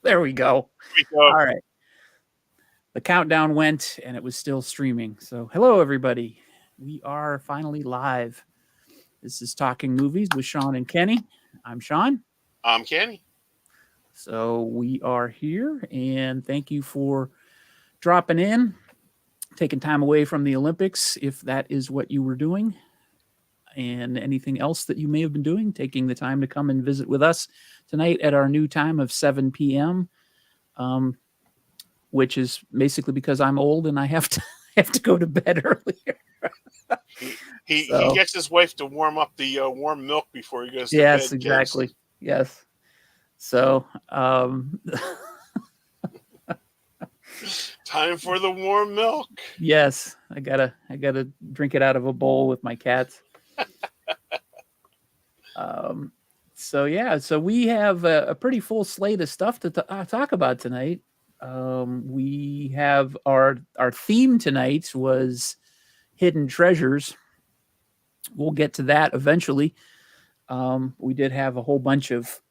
There we go. We go. All right. The countdown went and it was still streaming. So, hello, everybody. We are finally live. This is Talking Movies with Sean and Kenny. I'm Sean. I'm Kenny. So, we are here and thank you for dropping in, taking time away from the Olympics if that is what you were doing, and anything else that you may have been doing, taking the time to come and visit with us tonight at our new time of 7 p.m. Which is basically because I'm old and I have to go to bed earlier. He gets his wife to warm up the warm milk before he goes to bed. Yes, exactly. Yes. So time for the warm milk. Yes, I gotta drink it out of a bowl with my cats. So we have a pretty full slate of stuff to talk about tonight. We have our theme tonight was hidden treasures. We'll get to that eventually. We did have a whole bunch of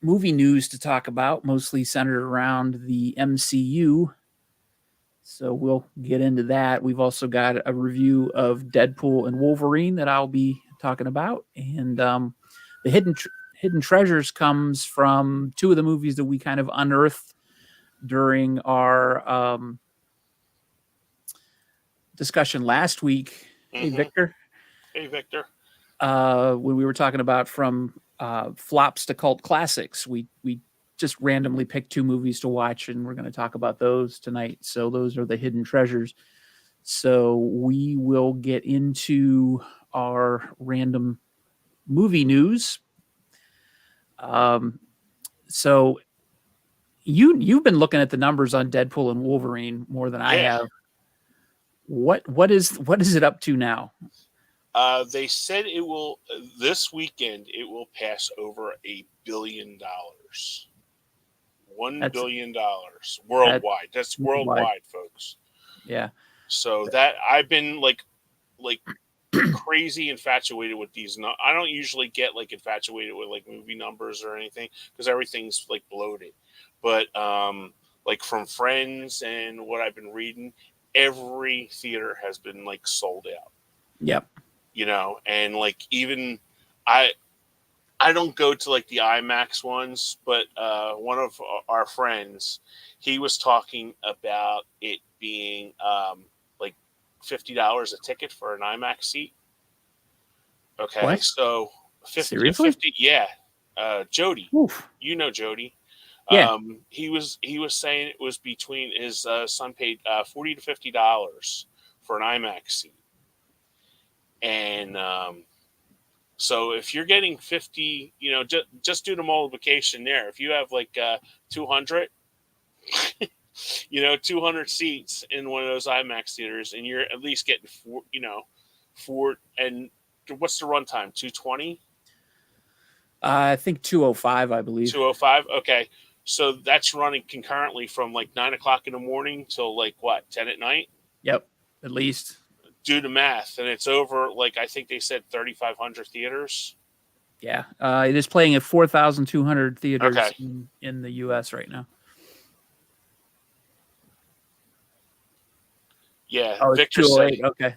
movie news to talk about, mostly centered around the MCU. So we'll get into that. We've also got a review of Deadpool and Wolverine that I'll be talking about, and the hidden treasures comes from two of the movies that we kind of unearthed during our discussion last week. Mm-hmm. Hey, Victor. Hey, Victor. When we were talking about from flops to cult classics, we just randomly picked two movies to watch, and we're going to talk about those tonight. So those are the hidden treasures. So we will get into our random movie news. So you've been looking at the numbers on Deadpool and Wolverine more than I have. What is it up to now? They said it will this weekend. It will pass over $1 billion. $1 billion worldwide. That's worldwide, folks. Yeah. So that I've been like crazy infatuated with these. I don't usually get like infatuated with like movie numbers or anything because everything's like bloated. But like from friends and what I've been reading, every theater has been like sold out. Yep. You know, and like even I don't go to like the IMAX ones, but one of our friends, he was talking about it being like $50 a ticket for an IMAX seat. Okay, what? So 50, Seriously? 50, yeah. Jody, Oof. You know Jody. Yeah. He was saying it was between his son paid $40 to $50 for an IMAX seat, and so if you're getting 50, you know, just do the multiplication there. If you have like 200, you know, 200 seats in one of those IMAX theaters, and you're at least getting four. And what's the runtime? 220. I think 205. I believe 205. Okay, so that's running concurrently from like 9 o'clock in the morning till like what 10 at night. Yep, at least. Do the math, and it's over. Like I think they said 3,500 theaters. Yeah, it is playing at 4,200 theaters okay. in the U.S. right now. Yeah, oh, Victor said. Okay.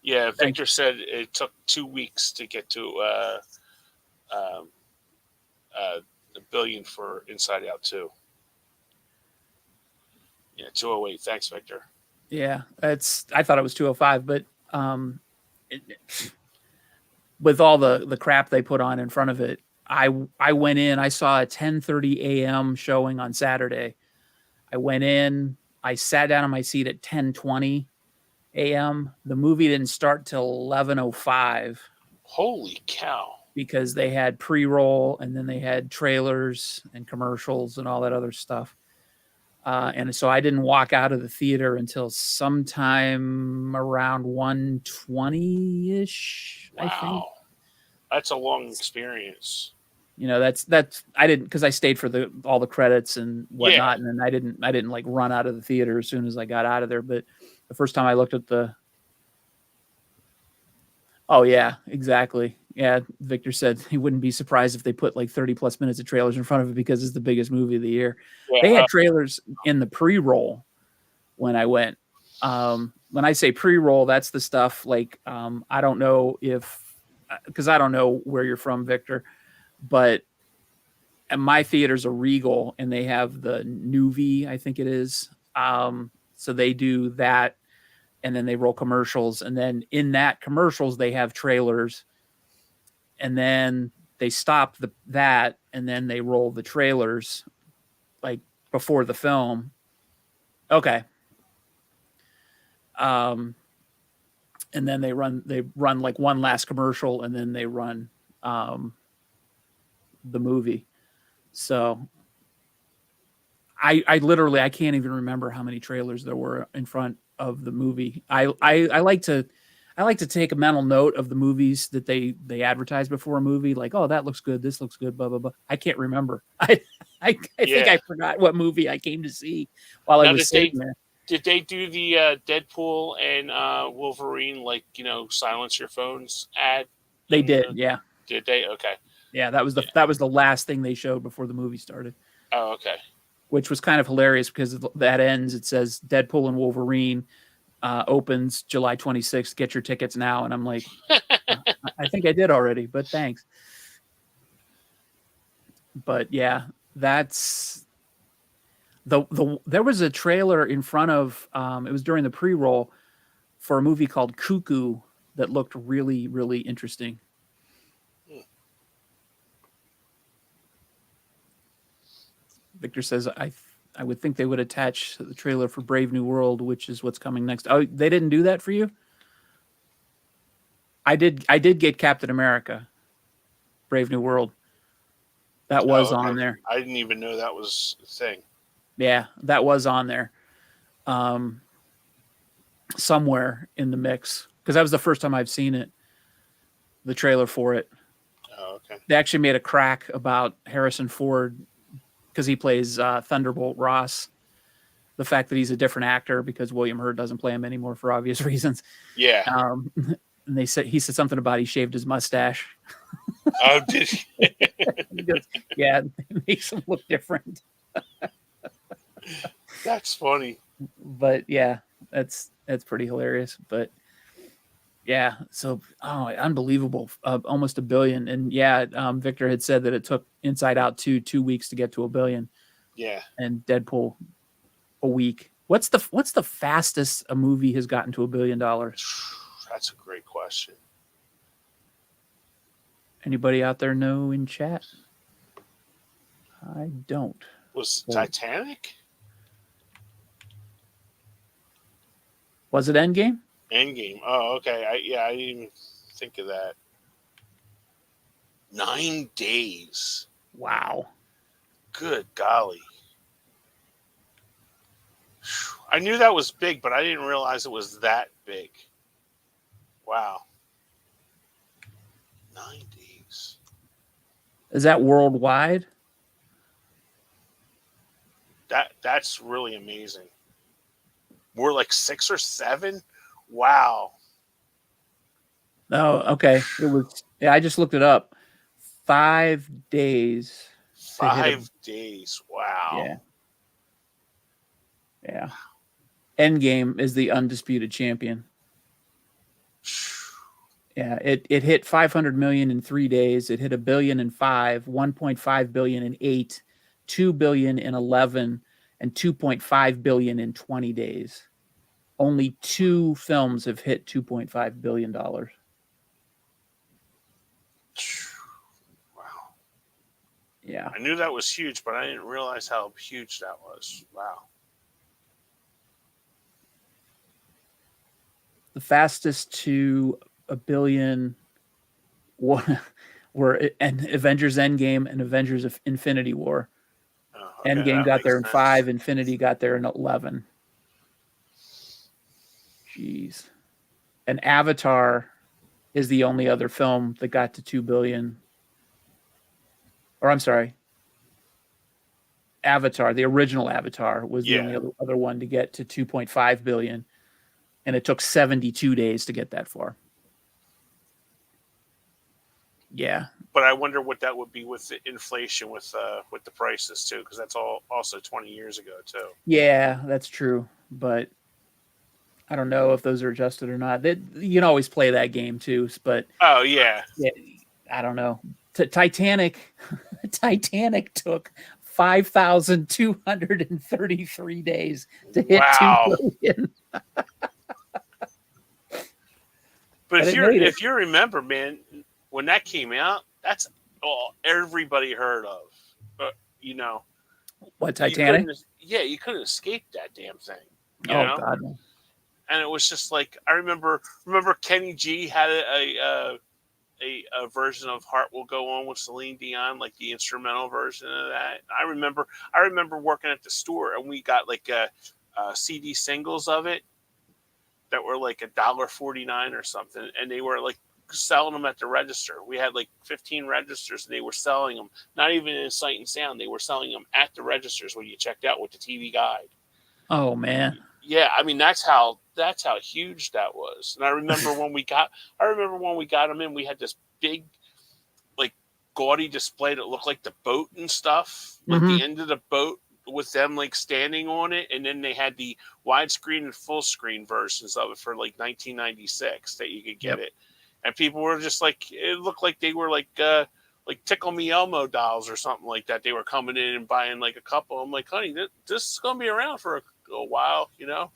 Yeah, Victor said it took 2 weeks to get to $1 billion for Inside Out 2. Yeah, 208. Thanks, Victor. Yeah, I thought it was 205, but with all the crap they put on in front of it, I went in. I saw a 10:30 a.m. showing on Saturday. I went in. I sat down on my seat at 10:20 a.m. The movie didn't start till 11:05. Holy cow! Because they had pre-roll and then they had trailers and commercials and all that other stuff. And so I didn't walk out of the theater until sometime around 1:20-ish, wow. I think. That's a long experience. You know, that's I didn't, because I stayed for all the credits and whatnot, and then I didn't like run out of the theater as soon as I got out of there. But the first time I looked at oh yeah, exactly. Yeah, Victor said he wouldn't be surprised if they put like 30 plus minutes of trailers in front of it because it's the biggest movie of the year. Yeah, They had trailers in the pre-roll when I went. When I say pre-roll, that's the stuff like I don't know if because I don't know where you're from, Victor, but and my theater's a Regal and they have the Nuvi, I think it is. So they do that and then they roll commercials. And then in that commercials, they have trailers. And then they stop that and then they roll the trailers like before the film. Okay. And then they run like one last commercial and then they run the movie. So I literally I can't even remember how many trailers there were in front of the movie. I like to take a mental note of the movies that they advertise before a movie, like, oh, that looks good, this looks good, blah blah blah. I can't remember. I think I forgot what movie I came to see while I was sitting there. Did they do the Deadpool and Wolverine, like, silence your phones ad? They did, yeah. Did they? Okay. Yeah, that was the last thing they showed before the movie started. Oh, okay. Which was kind of hilarious because that ends. It says Deadpool and Wolverine opens July 26th. Get your tickets now. And I'm like, I think I did already, but thanks. But yeah, that's there was a trailer in front of it was during the pre-roll for a movie called Cuckoo that looked really, really interesting. Victor says, I would think they would attach the trailer for Brave New World, which is what's coming next. Oh, they didn't do that for you? I did get Captain America, Brave New World. That was on there. I didn't even know that was a thing. Yeah, that was on there. Somewhere in the mix. Because that was the first time I've seen it. The trailer for it. Oh, okay. They actually made a crack about Harrison Ford because he plays Thunderbolt Ross. The fact that he's a different actor because William Hurt doesn't play him anymore for obvious reasons. Yeah. And he said something about he shaved his mustache. Oh, did he? Yeah, it makes him look different. That's funny. But yeah, that's pretty hilarious. But yeah, so unbelievable, almost $1 billion. And yeah, Victor had said that it took Inside Out 2 weeks to get to $1 billion. Yeah, and Deadpool a week. What's the fastest a movie has gotten to $1 billion? That's a great question. Anybody out there know in chat? I don't. Was Titanic? Was it Endgame? Endgame. Oh, okay. I didn't even think of that. 9 days. Wow. Good golly. I knew that was big, but I didn't realize it was that big. Wow. 9 days. Is that worldwide? That's really amazing. We're like 6 or 7. Wow. Oh, okay. It was. Yeah, I just looked it up. 5 days. 5 days. Wow. Yeah. Yeah. Endgame is the undisputed champion. Yeah, it hit 500 million in 3 days. It hit $1 billion in 5, 1.5 billion in 8, 2 billion in 11, and 2.5 billion in 20 days. Only 2 films have hit $2.5 billion. Wow. Yeah. I knew that was huge, but I didn't realize how huge that was. Wow. The fastest to $1 billion were Avengers Endgame and Avengers of Infinity War. Okay, Endgame got there in 5, Infinity got there in 11. Jeez. And Avatar is the only other film that got to 2 billion. Or I'm sorry. Avatar, the original Avatar, was the only other one to get to 2.5 billion. And it took 72 days to get that far. Yeah. But I wonder what that would be with the inflation with the prices too, because that's all also 20 years ago too. Yeah, that's true. But I don't know if those are adjusted or not. You can always play that game too, but Oh yeah, yeah, I don't know. Titanic, Titanic took 5,233 days to hit two wow. billion, But but it made it. if you remember, man, when that came out, that's all everybody heard of. You know, What, you Titanic? you couldn't escape that damn thing. You Oh know, God, no. and it was just like I remember Kenny G had a version of "Heart Will Go On" with Celine Dion, like the instrumental version of that. I remember working at the store and we got like CD singles of it that were like $1.49 or something, and they were like selling them at the register. We had like 15 registers, and they were selling them not even in Sight and Sound. They were selling them at the registers when you checked out with the TV guide. Oh man. Yeah, I mean that's how huge that was. And I remember when we got them in, we had this big like gaudy display that looked like the boat and stuff, like Mm-hmm. the end of the boat with them like standing on it, and then they had the widescreen and full screen versions of it for like 1996 that you could get it, and people were just like, it looked like they were like Tickle Me Elmo dolls or something like that. They were coming in and buying like a couple. I'm like, honey, this is gonna be around for a while, you know.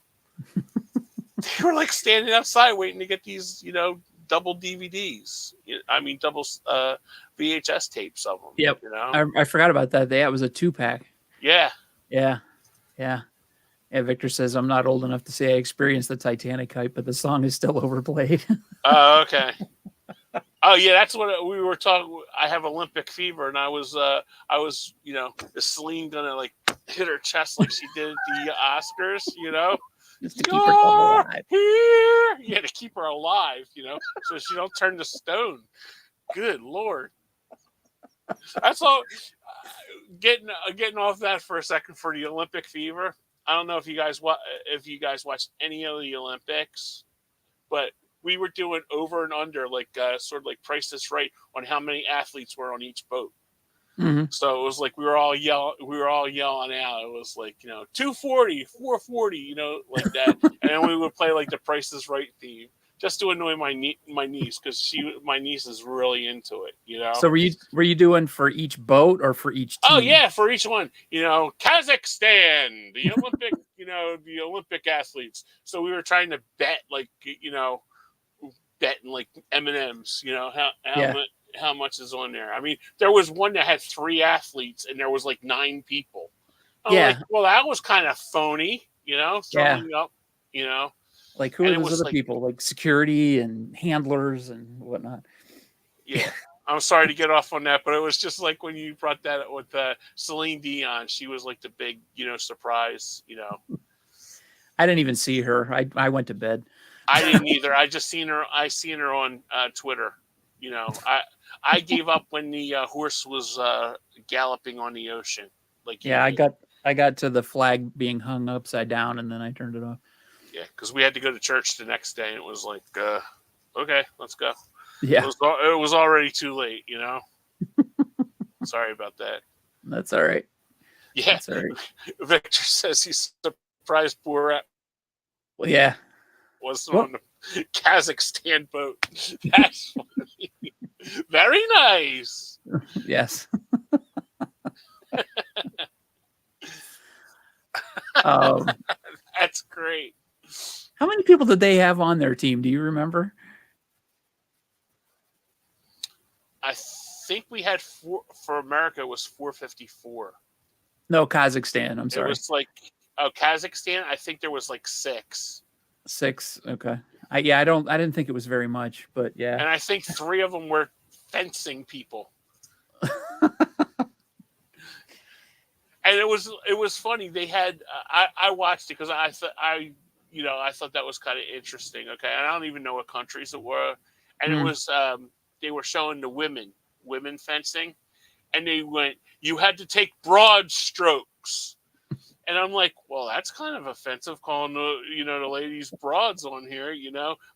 They were like standing outside waiting to get these, you know, double DVDs. I mean, double VHS tapes of them. Yep. You know. I forgot about that. It was a 2-pack. Yeah. Yeah. Yeah. Yeah. Victor says I'm not old enough to say I experienced the Titanic hype, but the song is still overplayed. Oh, okay. Oh yeah, that's what we were talking. I have Olympic fever, and I was, you know, is Celine gonna like hit her chest like she did at the Oscars, you know? Just to keep herself alive. Here, yeah, to keep her alive, you know, so she don't turn to stone. Good Lord, that's all. Getting off that for a second for the Olympic fever. I don't know if you guys watched any of the Olympics, but we were doing over and under, like sort of like Price is Right on how many athletes were on each boat. Mm-hmm. So it was like we were all yelling out. It was like, you know, 240, 440, you know, like that. And then we would play like the Price is Right theme just to annoy my niece, because my niece is really into it, you know. So were you doing for each boat or for each team? Oh yeah, for each one, you know, Kazakhstan, the Olympic, you know, the Olympic athletes. So we were trying to bet, like, you know, betting like M&Ms, you know, how much is on there. I mean, there was one that had 3 athletes and there was like 9 people. I'm like, well, that was kind of phony, you know, throwing up, you know. Like, who are those other people? Like security and handlers and whatnot. Yeah. I'm sorry to get off on that, but it was just like when you brought that up with Celine Dion. She was like the big, you know, surprise, you know. I didn't even see her. I went to bed. I didn't either. I seen her on Twitter. You know, I gave up when the horse was galloping on the ocean. Like, yeah, I got to the flag being hung upside down, and then I turned it off. Yeah, because we had to go to church the next day, and it was like, okay, let's go. Yeah, it was already too late, you know. Sorry about that. That's all right. Yeah, that's all right. Victor says he's surprised Borat. Well, yeah, wasn't on the Kazakhstan boat. That's funny. Very nice. Yes. That's great. How many people did they have on their team? Do you remember? I think we had 4 for America. It was 454. No, Kazakhstan. I'm sorry. It was like Kazakhstan. I think there was like 6. 6. Okay. I didn't think it was very much, but yeah. And I think 3 of them were fencing people. And it was funny. They had I watched it because I thought that was kind of interesting. Okay, and I don't even know what countries it were, and it was they were showing the women fencing, and they went, you had to take broad strokes, And I'm like, well, that's kind of offensive calling the ladies broads on here,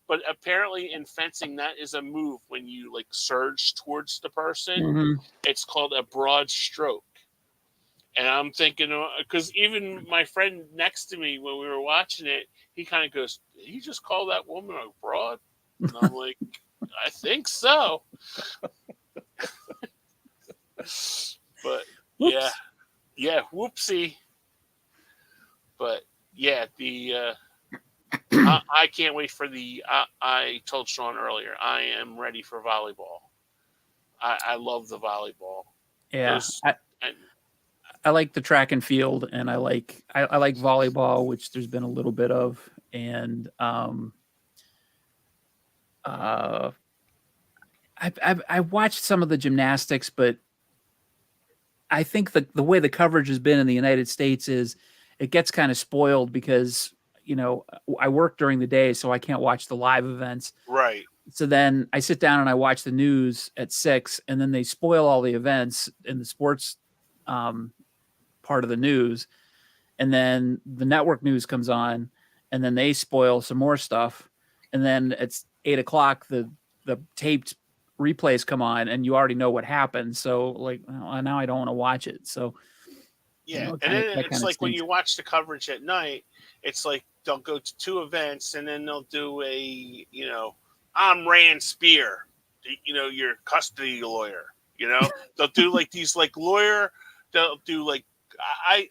But apparently in fencing, that is a move when you like surge towards the person. Mm-hmm. It's called a broad stroke. And I'm thinking, because even my friend next to me when we were watching it, he kind of goes, "Did he just call that woman a broad?" And I'm like, "I think so." But yeah, Whoops. yeah, whoopsie. But yeah, I can't wait for I told Sean earlier, I am ready for volleyball. I love the volleyball. Yeah. Those and I like the track and field, and I like volleyball, which there's been a little bit of, and uh, I watched some of the gymnastics, but I think the way the coverage has been in the United States is it gets kind of spoiled because I work during the day, so I can't watch the live events. right. So then I sit down and I watch the news at 6, and then they spoil all the events in the sports part of the news, and then the network news comes on, and then they spoil some more stuff, and then it's 8 o'clock. The taped replays come on, and you already know what happened. So like, well, now I don't want to watch it. So Yeah, and kind of then that it's kind of like when stinks. you watch the coverage at night, it's like they'll go to two events and then they'll do I'm Rand Spear, your custody lawyer. They'll do like these like lawyer. They'll do like I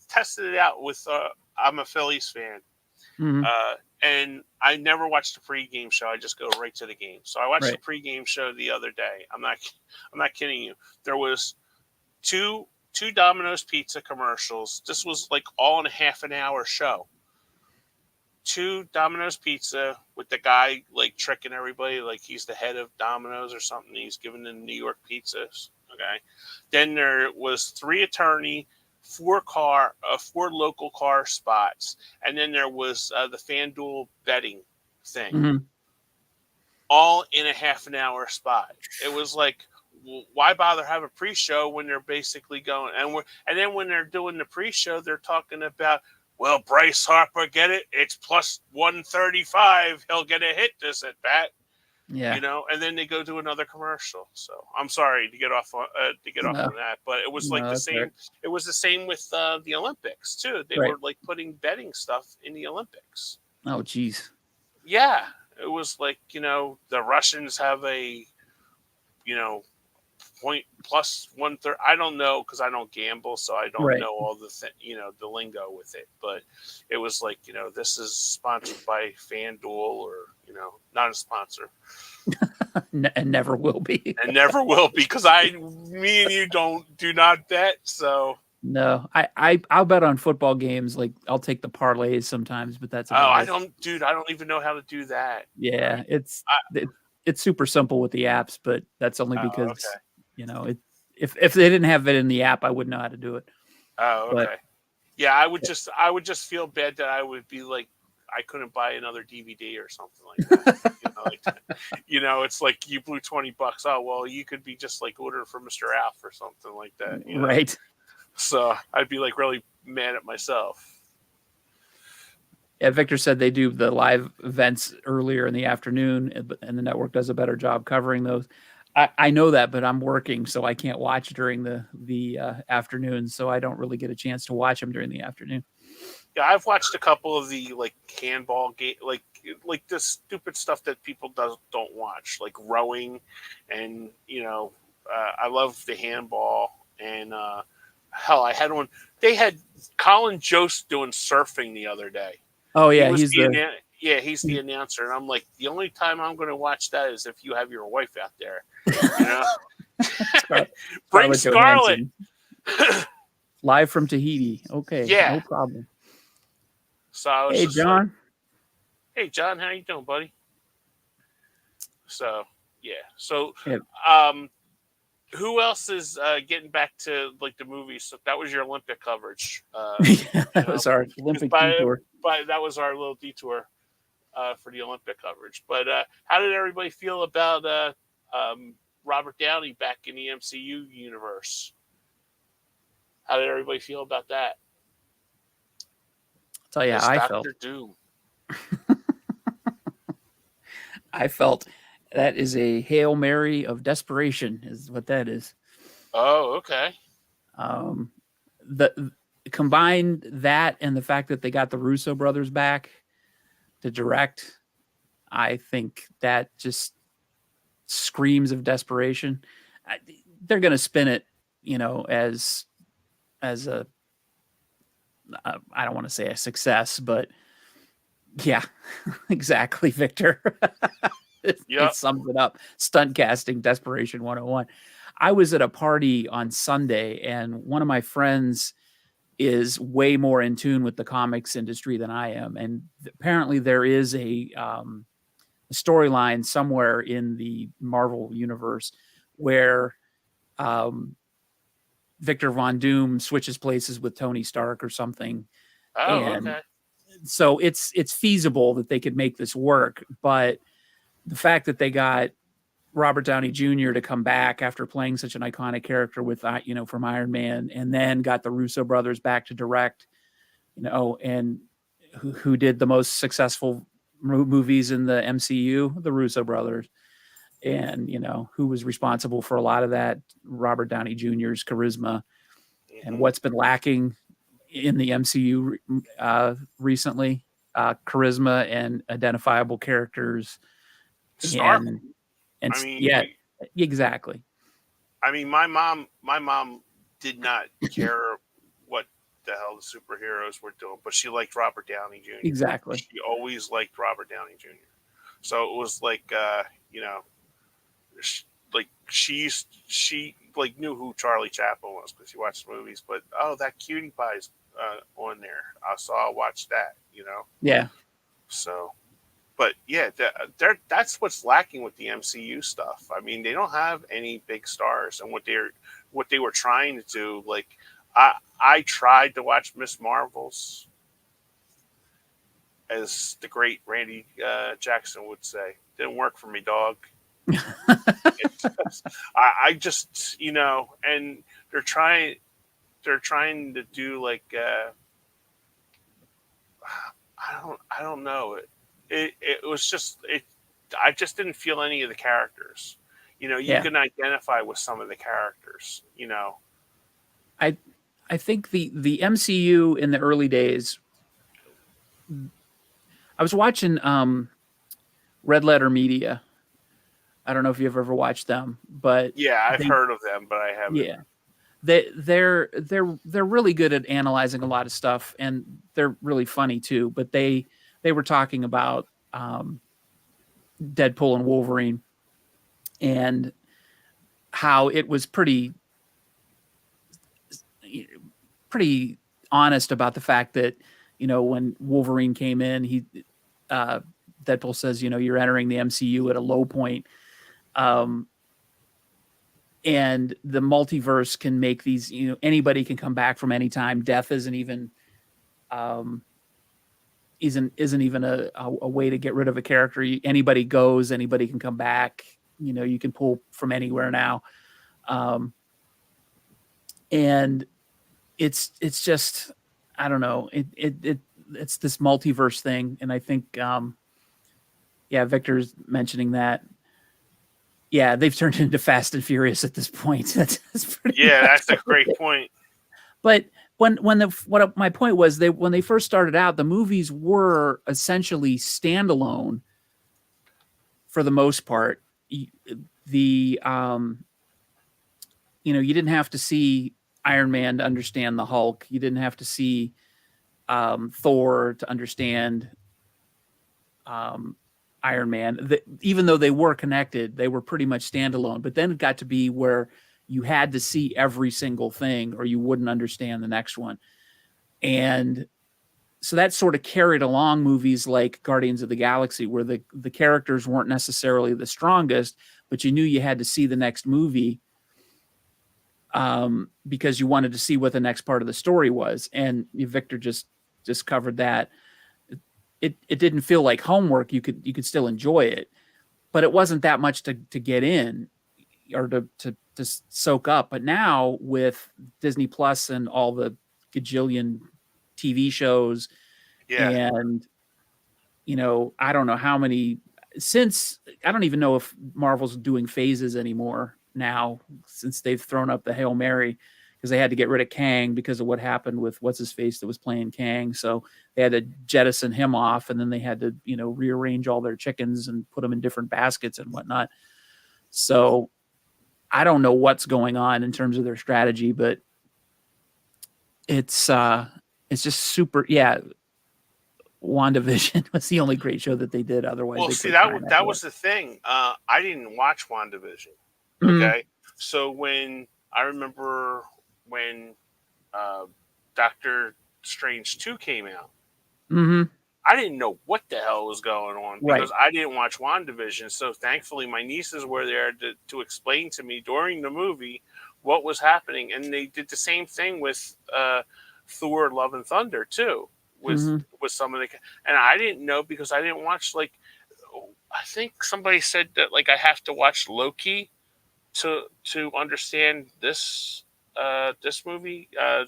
tested it out with. I'm a Phillies fan, Mhm. and I never watched the pregame show. I just go right to the game. So I watched the Right. pregame show the other day. I'm not kidding you. There was two Domino's pizza commercials. This was like all in a half an hour show. Two Domino's pizza with the guy like tricking everybody like he's the head of Domino's or something. He's giving them New York pizzas. Okay. Then there was three attorney, four local car spots, and then there was the FanDuel betting thing, Mhm. all in a half an hour spot. It was like, why bother have a pre-show when they're basically going and then when they're doing the pre-show, they're talking about, well, Bryce Harper, get it? It's plus 135. He'll get a hit this at bat, Yeah. and then they go do another commercial. So I'm sorry to get off on No, that, but it was like no, the that's fair. same. It was the same with the Olympics too. They Right. were like putting betting stuff in the Olympics. Oh, geez. Yeah, it was like the Russians have a you know point plus 130. I don't know because I don't gamble, so I don't Right. know all the lingo with it. But it was like this is sponsored by FanDuel or not a sponsor And never will be. and never will be because me and you do not bet. So No, I'll bet on football games. Like I'll take the parlays sometimes, but that's about I it. don't, dude. I don't even know how to do that. Yeah, Right? it's super simple with the apps, but that's only Oh, because okay. it. If they didn't have it in the app, I wouldn't know how to do it. Oh, But okay. Yeah, I would just feel bad that I would be like I couldn't buy another DVD or something like that. It's like you blew $20. Oh well, you could be just like ordering for Mr. Alf or something like that. right. So I'd be like really mad at myself. Yeah, Victor said they do the live events earlier in the afternoon, and the network does a better job covering those. I know that, but I'm working, so I can't watch during the afternoon. So I don't really get a chance to watch them during the afternoon. Yeah, I've watched a couple of the like handball game, like the stupid stuff that people don't watch, like rowing, and I love the handball and hell, I had one. They had Colin Jost doing surfing the other day. Oh He yeah, was he's the he's the announcer, and I'm like, the only time I'm going to watch that is if you have your wife out there, you know. Bring Scarlett Scarlett. Johansson live from Tahiti. Okay, Yeah. no problem. So I was Hey just like, John. "Hey John, how you doing, buddy?" So yeah. So Yeah. who else is getting back to like the movies? So that was your Olympic coverage. That was our Olympic detour. That was our little detour for the Olympic coverage. But how did everybody feel about Robert Downey back in the MCU universe? How did everybody feel about that? tell you how As I felt. Doctor Doom. I felt that is a Hail Mary of desperation, is what that is. Oh, okay. Um, the combine that and the fact that they got the Russo brothers back to direct, I think that just screams of desperation. They're going to spin it, as a I don't want to say a success, but yeah, exactly, Victor. It Yep. sums it up. Stunt casting, desperation 101. I was at a party on Sunday, and one of my friends is way more in tune with the comics industry than I am. And apparently, there is a storyline somewhere in the Marvel universe where um, Victor Von Doom switches places with Tony Stark or something. Oh, And okay. so it's feasible that they could make this work. But the fact that they got Robert Downey Jr. to come back after playing such an iconic character with from Iron Man, and then got the Russo brothers back to direct, and who did the most successful movies in the MCU, the Russo brothers, and who was responsible for a lot of that, Robert Downey Jr.'s charisma, and Hmm. what's been lacking in the MCU recently, charisma and identifiable characters, Star. and I mean, yeah, exactly. my mom did not care what the hell the superheroes were doing, but she liked Robert Downey Jr. Exactly. She always liked Robert Downey Jr. So it was like, you know, sh- like she like knew who Charlie Chaplin was because she watched movies. But oh, that Cutie Pie's on there. I'll watch that. Yeah. So, but yeah, that's what's lacking with the MCU stuff. I mean, they don't have any big stars, and what they were trying to do. Like, I tried to watch Miss Marvel's, as the great Randy Jackson would say. Didn't work for me, dog. I just, and they're trying they're trying to do like, I don't know. It was just it. I just didn't feel any of the characters. You Yeah. can identify with some of the characters. I I think the MCU in the early days. I was watching Red Letter Media. I don't know if you've ever watched them, but Yeah, I've they heard of them, but I haven't. yeah, they're really good at analyzing a lot of stuff, and they're really funny too. But they were talking about Deadpool and Wolverine, and how it was pretty honest about the fact that when Wolverine came in, he uh, Deadpool says, you're entering the MCU at a low point, um, and the multiverse can make these. Anybody can come back from any time. Death um, isn't even a way to get rid of a character. Anybody goes, anybody can come back. You can pull from anywhere now, um, and it's just, I don't know. It's this multiverse thing, and I think yeah, Victor's mentioning that. Yeah, they've turned into Fast and Furious at this point. That's pretty Yeah, much that's a what great it is. point. But when the what my point was, when they first started out, the movies were essentially standalone for the most part. The you didn't have to see Iron Man to understand the Hulk. You didn't have to see Thor to understand um, Iron Man. Even though they were connected, they were pretty much standalone. But then it got to be where you had to see every single thing, or you wouldn't understand the next one. And so that sort of carried along movies like Guardians of the Galaxy, where the characters weren't necessarily the strongest, but you knew you had to see the next movie because you wanted to see what the next part of the story was. And Victor just covered that. It didn't feel like homework. You could still enjoy it, but it wasn't that much to get in or to soak up. But now with Disney Plus and all the gajillion TV shows Yeah. And I don't know how many since I don't even know if Marvel's doing phases anymore now since they've thrown up the Hail Mary because they had to get rid of Kang because of what happened with what's his face that was playing Kang. So they had to jettison him off and then they had to, rearrange all their chickens and put them in different baskets and whatnot. So I don't know what's going on in terms of their strategy, but it's just super. Yeah, WandaVision was the only great show that they did. Otherwise, Well, they see quit trying after that that. was the thing. I didn't watch WandaVision. Mhm. Okay, so when I remember when uh, Doctor Strange 2 came out, Mhm. I didn't know what the hell was going on because Right. I didn't watch WandaVision. So thankfully, my nieces were there to explain to me during the movie what was happening, and they did the same thing with Thor: Love and Thunder too. Mhm. With some of the, and I didn't know because I didn't watch like, I think somebody said that like I have to watch Loki to understand this movie, Yeah,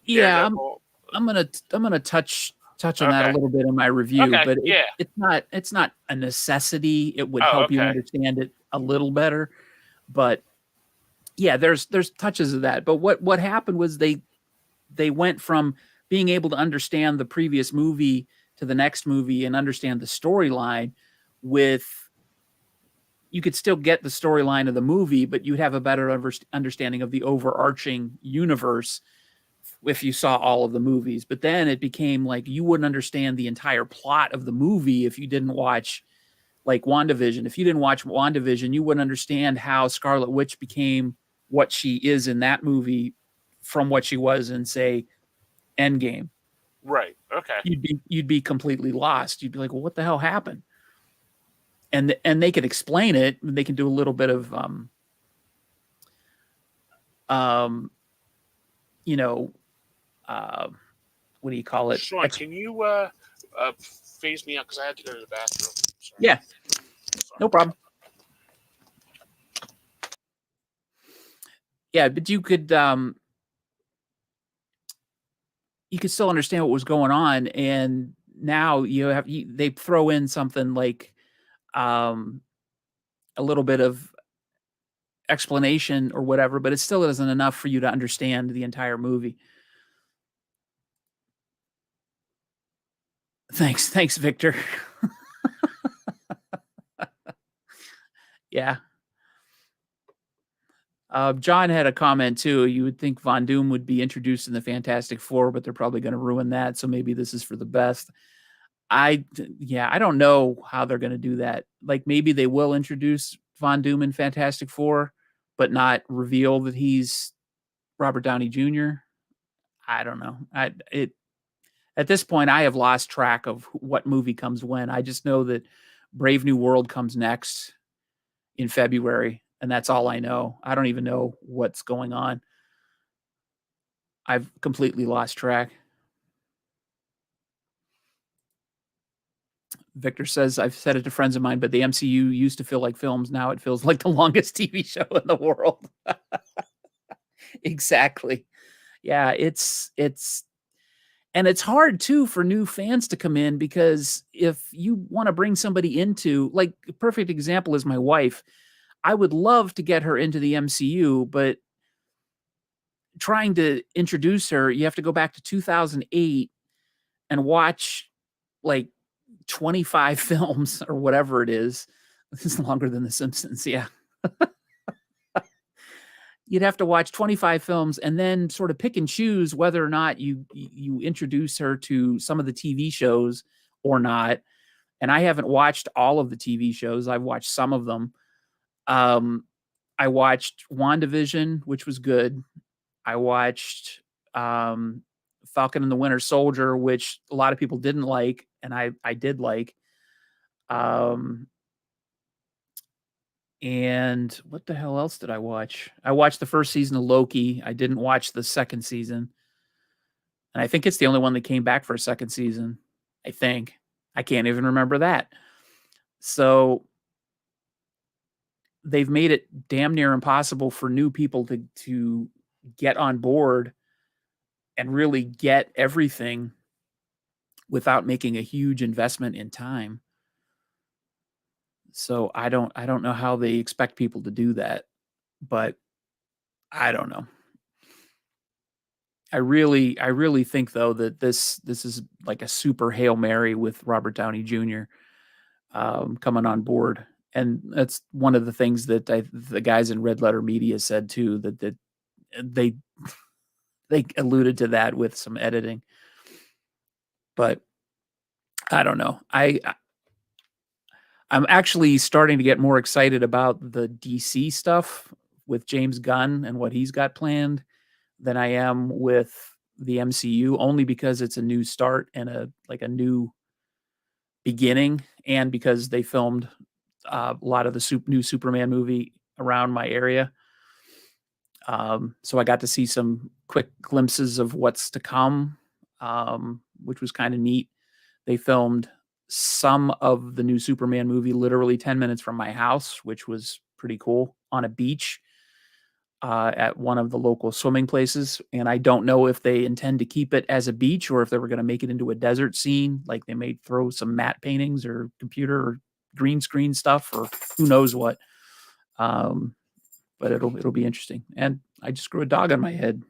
Daredevil. I'm gonna touch on that a Okay, little bit in my review, okay, but yeah. it's not a necessity. It would Oh, help you okay. understand it a little better, but yeah, there's touches of that. But what happened was they went from being able to understand the previous movie to the next movie and understand the storyline with you could still get the storyline of the movie, but you'd have a better understanding of the overarching universe if you saw all of the movies. But then it became like you wouldn't understand the entire plot of the movie if you didn't watch like WandaVision. If you didn't watch WandaVision, you wouldn't understand how Scarlet Witch became what she is in that movie from what she was in, say, Endgame. Right. Okay. You'd be completely lost. You'd be like, well, what the hell happened? And they could explain it. They can do a little bit of um you know uh what do you call it? Sean, can you phase me out because I had to go to the bathroom. Sorry. Yeah, Sorry. no problem. Yeah, but you could still understand what was going on, and now they throw in something like um a little bit of explanation or whatever, but it still isn't enough for you to understand the entire movie. Thanks, Victor. Yeah. John had a comment too. You would think Von Doom would be introduced in the Fantastic Four, but they're probably going to ruin that. So maybe this is for the best. Yeah, I don't know how they're going to do that. Like maybe they will introduce Von Doom in Fantastic Four, but not reveal that he's Robert Downey Jr. I don't know. At this point, I have lost track of what movie comes when. I just know that Brave New World comes next in February, and that's all I know. I don't even know what's going on. I've completely lost track. Victor says, I've said it to friends of mine, but the MCU used to feel like films. Now it feels like the longest TV show in the world. Exactly. Yeah, and it's hard too for new fans to come in because if you want to bring somebody into, like, a perfect example is my wife. I would love to get her into the MCU, but trying to introduce her, you have to go back to 2008 and watch like 25 films or whatever it is. This is longer than The Simpsons. Yeah. You'd have to watch 25 films and then sort of pick and choose whether or not you introduce her to some of the TV shows or not. And I haven't watched all of the TV shows. I've watched some of them. Um, I watched WandaVision, which was good. I watched um, Falcon and the Winter Soldier, which a lot of people didn't like, and I did like. Um, and what the hell else did I watch? I watched the first season of Loki. I didn't watch the second season, and I think it's the only one that came back for a second season. I think I can't even remember that. So they've made it damn near impossible for new people to get on board and really get everything without making a huge investment in time. So I don't know how they expect people to do that, but I don't know. I really think though that this is like a super Hail Mary with Robert Downey Jr. Coming on board. And that's one of the things that the guys in Red Letter Media said too, that they they alluded to that with some editing. But I don't know. I'm actually starting to get more excited about the DC stuff with James Gunn and what he's got planned than I am with the MCU, only because it's a new start and a new beginning, and because they filmed a lot of the new Superman movie around my area. So I got to see some quick glimpses of what's to come, which was kind of neat. They filmed some of the new Superman movie literally 10 minutes from my house, which was pretty cool, on a beach at one of the local swimming places. And I don't know if they intend to keep it as a beach or if they were going to make it into a desert scene. Like they may throw some matte paintings or computer or green screen stuff or who knows what. Um, but it'll be interesting. And I just grew a dog on my head.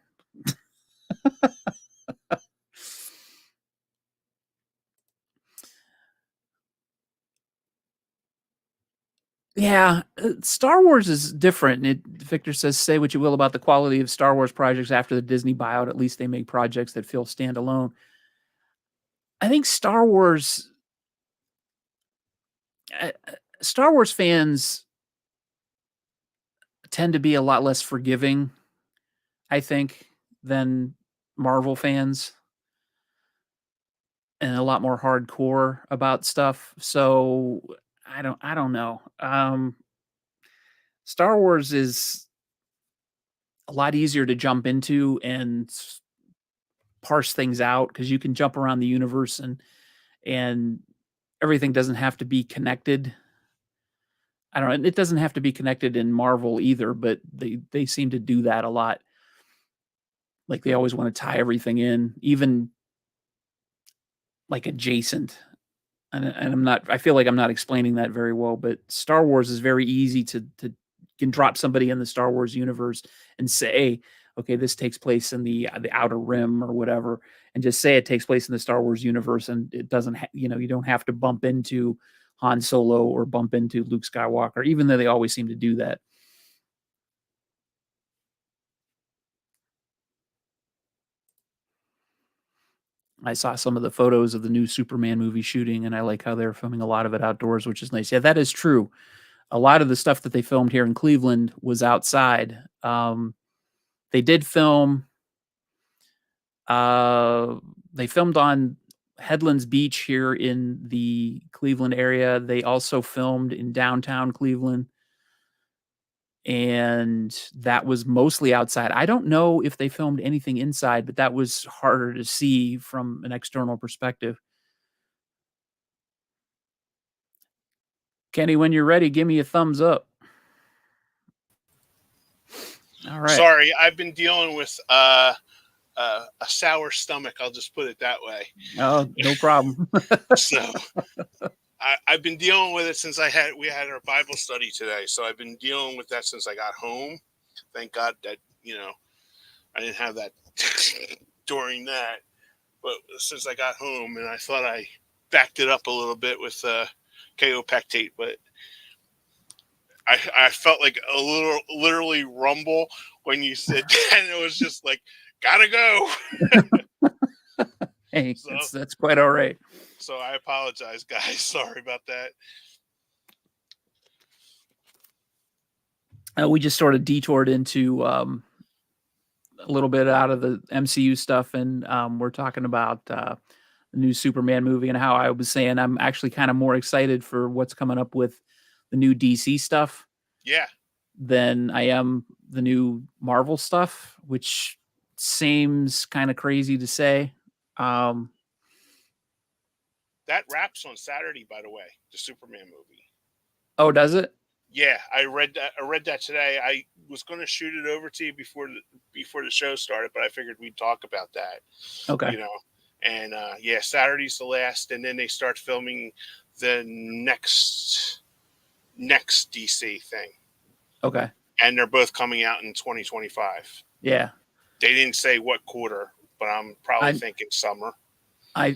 Yeah, Star Wars is different. Victor says, "Say what you will about the quality of Star Wars projects after the Disney buyout. At least they make projects that feel standalone." I think uh, Star Wars fans tend to be a lot less forgiving, I think, than Marvel fans, and a lot more hardcore about stuff. So I don't know. Star Wars is a lot easier to jump into and parse things out because you can jump around the universe and everything doesn't have to be connected. I don't know. It doesn't have to be connected in Marvel either, but they seem to do that a lot. Like they always want to tie everything in, even like adjacent. And I'm not. I feel like I'm not explaining that very well. But Star Wars is very easy to you can drop somebody in the Star Wars universe and say, okay, this takes place in the Outer Rim or whatever, and just say it takes place in the Star Wars universe, and it doesn't. You don't have to bump into Han Solo or bump into Luke Skywalker, even though they always seem to do that. I saw some of the photos of the new Superman movie shooting, and I like how they're filming a lot of it outdoors, which is nice. Yeah, that is true. A lot of the stuff that they filmed here in Cleveland was outside. They did film. Uh, they filmed on Headlands Beach here in the Cleveland area. They also filmed in downtown Cleveland, and that was mostly outside. I don't know if they filmed anything inside, but that was harder to see from an external perspective. Kenny, when you're ready, give me a thumbs up. All right. Sorry, I've been dealing with a sour stomach. I'll just put it that way. Oh, no problem. So I've been dealing with it since we had our Bible study today. So I've been dealing with that since I got home. Thank God that I didn't have that during that. But since I got home, and I thought I backed it up a little bit with kaopectate, but I felt like a little literally rumble when you said that, and it was just like, gotta go. Hey, that's quite all right. So I apologize, guys. Sorry about that. We just sort of detoured into a little bit out of the MCU stuff, and we're talking about the new Superman movie and how I was saying I'm actually kind of more excited for what's coming up with the new DC stuff. Yeah. Than I am the new Marvel stuff, which seems kind of crazy to say. That wraps on Saturday, by the way, the Superman movie. Oh, does it? Yeah, I read that today. I was going to shoot it over to you before the show started, but I figured we'd talk about that. Okay. And yeah, Saturday's the last, and then they start filming the next DC thing, Okay. and they're both coming out in 2025. Yeah. They didn't say what quarter, but I'm probably I thinking summer. I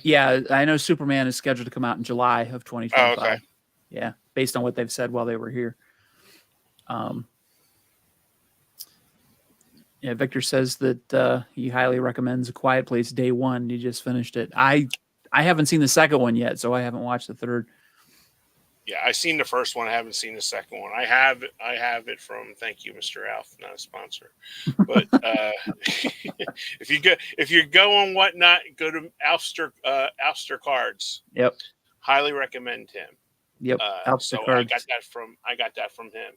know Superman is scheduled to come out in July of Oh, okay. 2025. Yeah, based on what they've said while they were here. Yeah, Victor says that he highly recommends A Quiet Place day one. You just finished it. I haven't seen the second one yet, so I haven't watched the third. Yeah, I've seen the first one. I haven't seen the second one. I have it from Thank You, Mr. Alf, not a sponsor. But if you go on Whatnot, go to Alfster Cards. Yep. Highly recommend him. Yep. So Cards. I got that from him.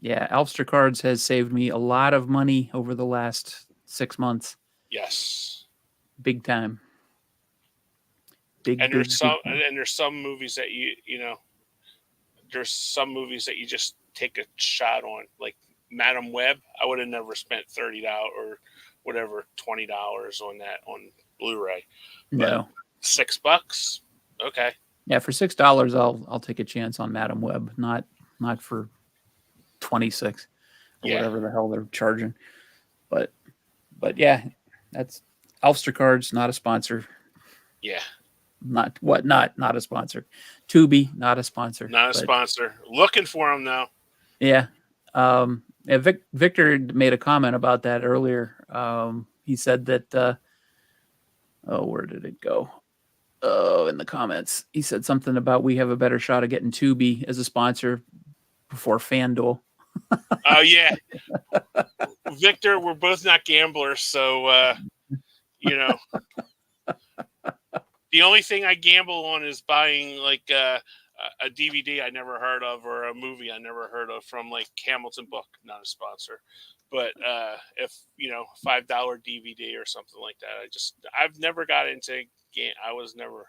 Yeah, Alfster Cards has saved me a lot of money over the last 6 months. Yes. Big time. And there's some movies that there's some movies that you just take a shot on, like Madam Web. I would have never spent $30 or whatever $20 on that on Blu-ray. No. $6. Okay. Yeah, for $6 I'll take a chance on Madam Web, not for 26 or whatever the hell they're charging. But yeah, that's Alfster Cards, not a sponsor. Yeah. Not a sponsor. Tubi, not a sponsor. Not a sponsor. Looking for them though. Yeah. Victor made a comment about that earlier. He said that where did it go? Oh, in the comments. He said something about we have a better shot of getting Tubi as a sponsor before FanDuel. Oh yeah. Victor, we're both not gamblers, so the only thing I gamble on is buying like a DVD I never heard of or a movie I never heard of from like Hamilton Book, not a sponsor. But if $5 DVD or something like that, I've never got into I was never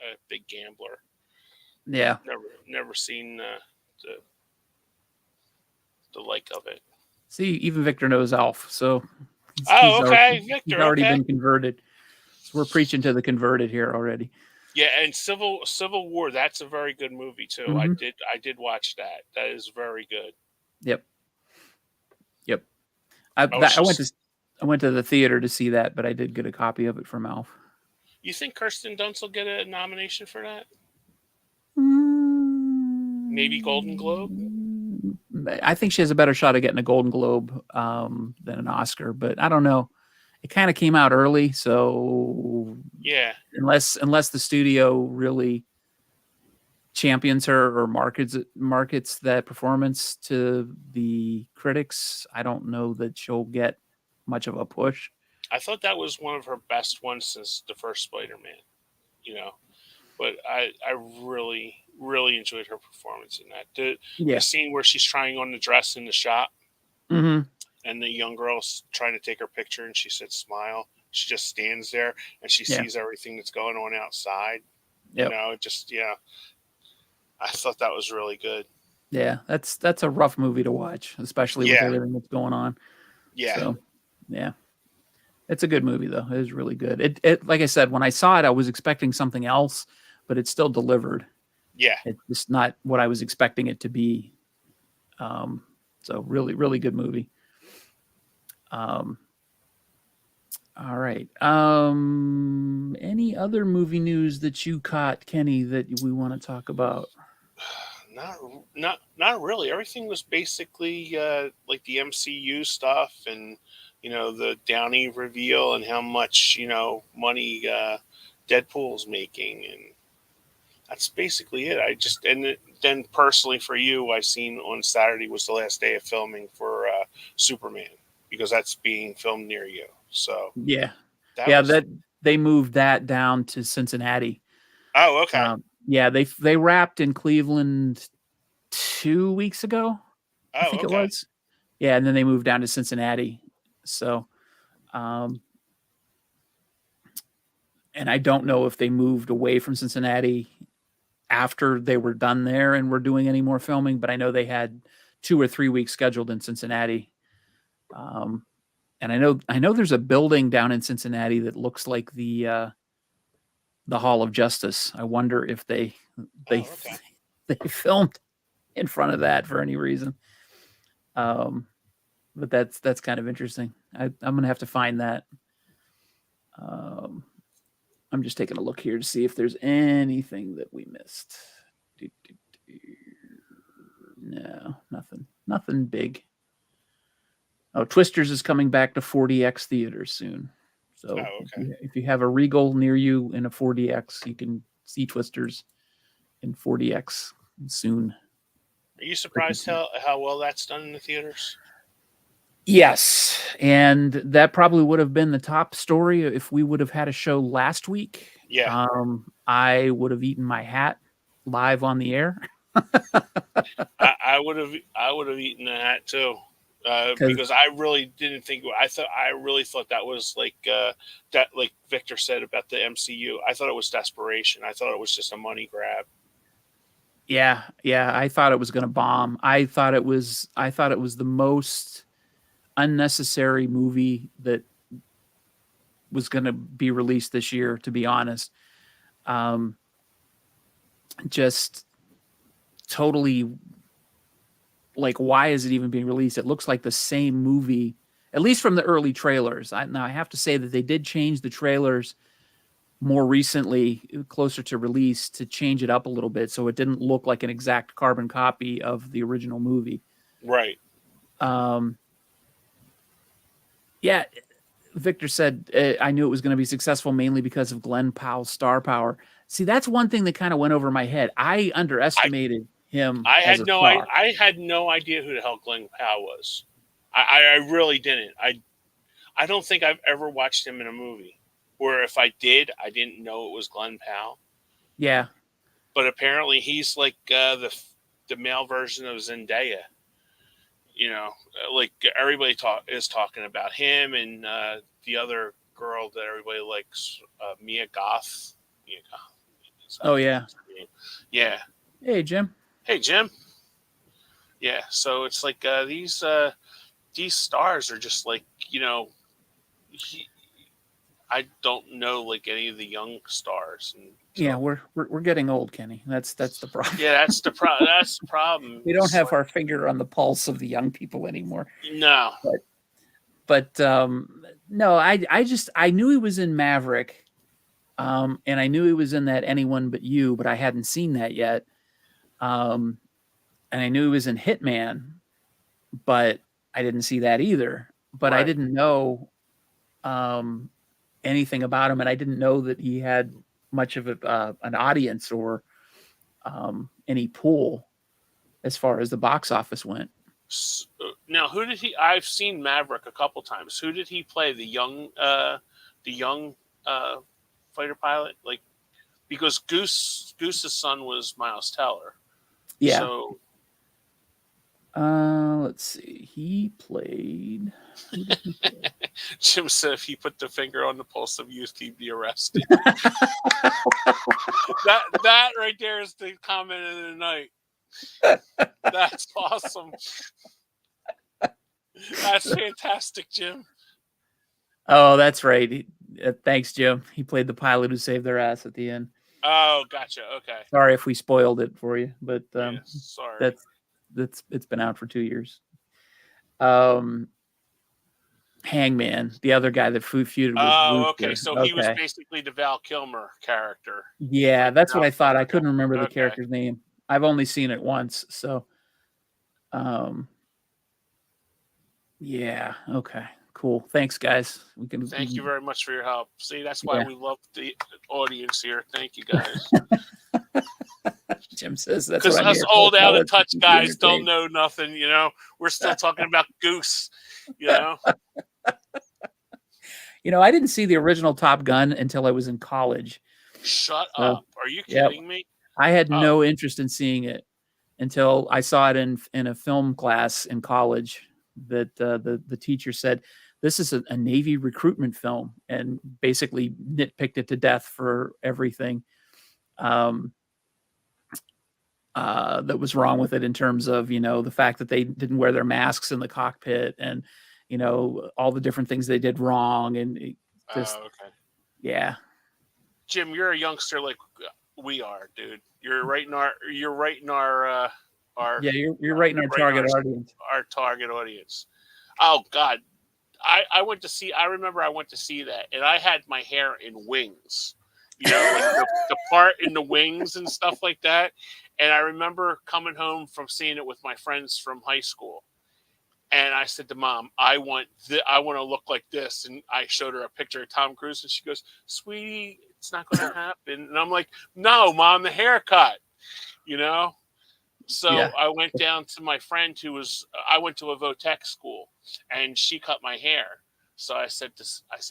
a big gambler. Yeah, never seen the like of it. See, even Victor knows Alf, so okay, Victor, he's already been converted. So we're preaching to the converted here already. Yeah, and Civil War, that's a very good movie too. Mm-hmm. I did watch that. That is very good. Yep. I went to the theater to see that, but I did get a copy of it from Alf. You think Kirsten Dunst will get a nomination for that? Maybe Golden Globe? I think she has a better shot of getting a Golden Globe than an Oscar, but I don't know. It kind of came out early, so yeah. Unless the studio really champions her or markets that performance to the critics, I don't know that she'll get much of a push. I thought that was one of her best ones since the first Spider-Man, but I really, really enjoyed her performance in that. The scene where she's trying on the dress in the shop, mm-hmm. and the young girl's trying to take her picture, and she said, "Smile." She just stands there, and she sees everything that's going on outside. Yep. I thought that was really good. Yeah, that's a rough movie to watch, especially with everything that's going on. Yeah. So, yeah. It's a good movie though. It is really good. It like I said, when I saw it, I was expecting something else, but it still delivered. Yeah. It's just not what I was expecting it to be. So really, really good movie. All right. Any other movie news that you caught, Kenny, that we want to talk about? Not really. Everything was basically like the MCU stuff and the Downey reveal and how much money Deadpool's making, and that's basically it. Then personally for you, I seen on Saturday was the last day of filming for Superman, because that's being filmed near you. So that they moved that down to Cincinnati. Oh, okay. They wrapped in Cleveland 2 weeks ago. I think it was. Yeah, and then they moved down to Cincinnati. So, and I don't know if they moved away from Cincinnati after they were done there and were doing any more filming, but I know they had 2 or 3 weeks scheduled in Cincinnati. And I know there's a building down in Cincinnati that looks like the Hall of Justice. I wonder if they Okay. they filmed in front of that for any reason. But that's kind of interesting. I'm gonna have to find that. Um, I'm just taking a look here to see if there's anything that we missed. No, nothing big. Oh, Twisters is coming back to 4DX theaters soon. So okay. if you have a Regal near you in a 4DX, you can see Twisters in 4DX soon. Are you surprised how well that's done in the theaters? Yes, and that probably would have been the top story if we would have had a show last week. Yeah. I would have eaten my hat live on the air. I would have eaten the hat too. Because I really didn't think I really thought that was like that, like Victor said about the MCU. I thought it was desperation. I thought it was just a money grab. Yeah, I thought it was going to bomb. I thought it was the most unnecessary movie that was going to be released this year, to be honest. Just totally, like, why is it even being released? It looks like the same movie, at least from the early trailers. Now I have to say that they did change the trailers more recently, closer to release, to change it up a little bit so it didn't look like an exact carbon copy of the original movie. Right. Yeah, Victor said, I knew it was going to be successful mainly because of Glenn Powell's star power. See, that's one thing that kind of went over my head. I underestimated him. I as had a no star. I had no idea who the hell Glenn Powell was. I really didn't. I don't think I've ever watched him in a movie. Or if I did, I didn't know it was Glenn Powell. Yeah. But apparently he's like the male version of Zendaya. You know, like everybody is talking about him and the other girl that everybody likes, Mia Goth. Oh, yeah. Yeah. Hey, Jim. Hey, Jim. Yeah. So it's like these stars are just like, I don't know like any of the young stars. And so, yeah, we're getting old, Kenny. That's the problem. Yeah, that's the problem. We don't have our finger on the pulse of the young people anymore. No. But no, I knew he was in Maverick, and I knew he was in that Anyone But You, but I hadn't seen that yet. And I knew he was in Hitman, but I didn't see that either. But Right. I didn't know anything about him, and I didn't know that he had much of an audience or any pull as far as the box office went. Now, who did he? I've seen Maverick a couple times. Who did he play? The young fighter pilot, like, because Goose's son was Miles Teller. Yeah. So, let's see. He played. Jim said if he put the finger on the pulse of youth, he'd be arrested. that right there is the comment of the night. That's awesome. That's fantastic, Jim. Oh, that's right. Thanks, Jim. He played the pilot who saved their ass at the end. Oh, gotcha. Okay. Sorry if we spoiled it for you, but sorry. It's been out for 2 years. Hangman, the other guy that feuded with. Oh, okay. So he was basically the Val Kilmer character. Yeah, that's what I thought. I couldn't remember the character's name. I've only seen it once, so. Yeah. Okay. Cool. Thanks, guys. Thank you very much for your help. See, that's why we love the audience here. Thank you, guys. Jim says that's because us old out of touch guys don't know nothing. We're still talking about Goose. I didn't see the original Top Gun until I was in college. Shut up! Are you kidding me? I had no interest in seeing it until I saw it in a film class in college. That the teacher said, this is a Navy recruitment film, and basically nitpicked it to death for everything that was wrong with it in terms of, the fact that they didn't wear their masks in the cockpit and all the different things they did wrong, and just Okay. yeah. Jim, you're a youngster like we are, dude. You're right in our our Yeah, you're right in our right in target audience. our target audience. Oh God, I went to see. I remember I went to see that, and I had my hair in wings. Like the part in the wings and stuff like that. And I remember coming home from seeing it with my friends from high school. And I said to Mom, I want to look like this. And I showed her a picture of Tom Cruise, and she goes, "Sweetie, it's not going to happen." And I'm like, "No, Mom, the haircut." So Yeah. I went down to my friend I went to a Votech school, and she cut my hair. So I said,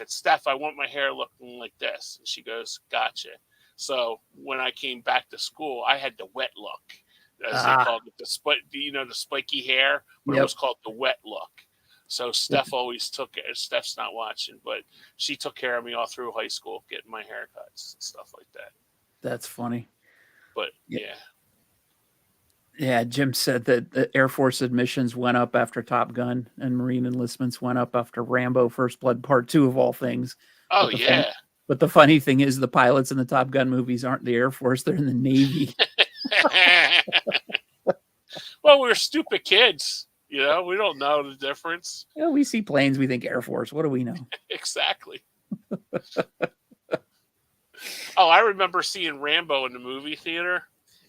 "Steph, I want my hair looking like this." And she goes, "Gotcha." So when I came back to school, I had the wet look, as they called it, the spiky hair, but it was called the wet look. So Steph always took it. Steph's not watching, but she took care of me all through high school, getting my haircuts and stuff like that. That's funny. But yeah. Yeah, Jim said that the Air Force admissions went up after Top Gun, and Marine enlistments went up after Rambo: First Blood Part 2 of all things. Oh yeah. But the funny thing is, the pilots in the Top Gun movies aren't the Air Force; they're in the Navy. Well, we're stupid kids. We don't know the difference. Yeah, we see planes, we think Air Force. What do we know? Exactly. Oh, I remember seeing Rambo in the movie theater,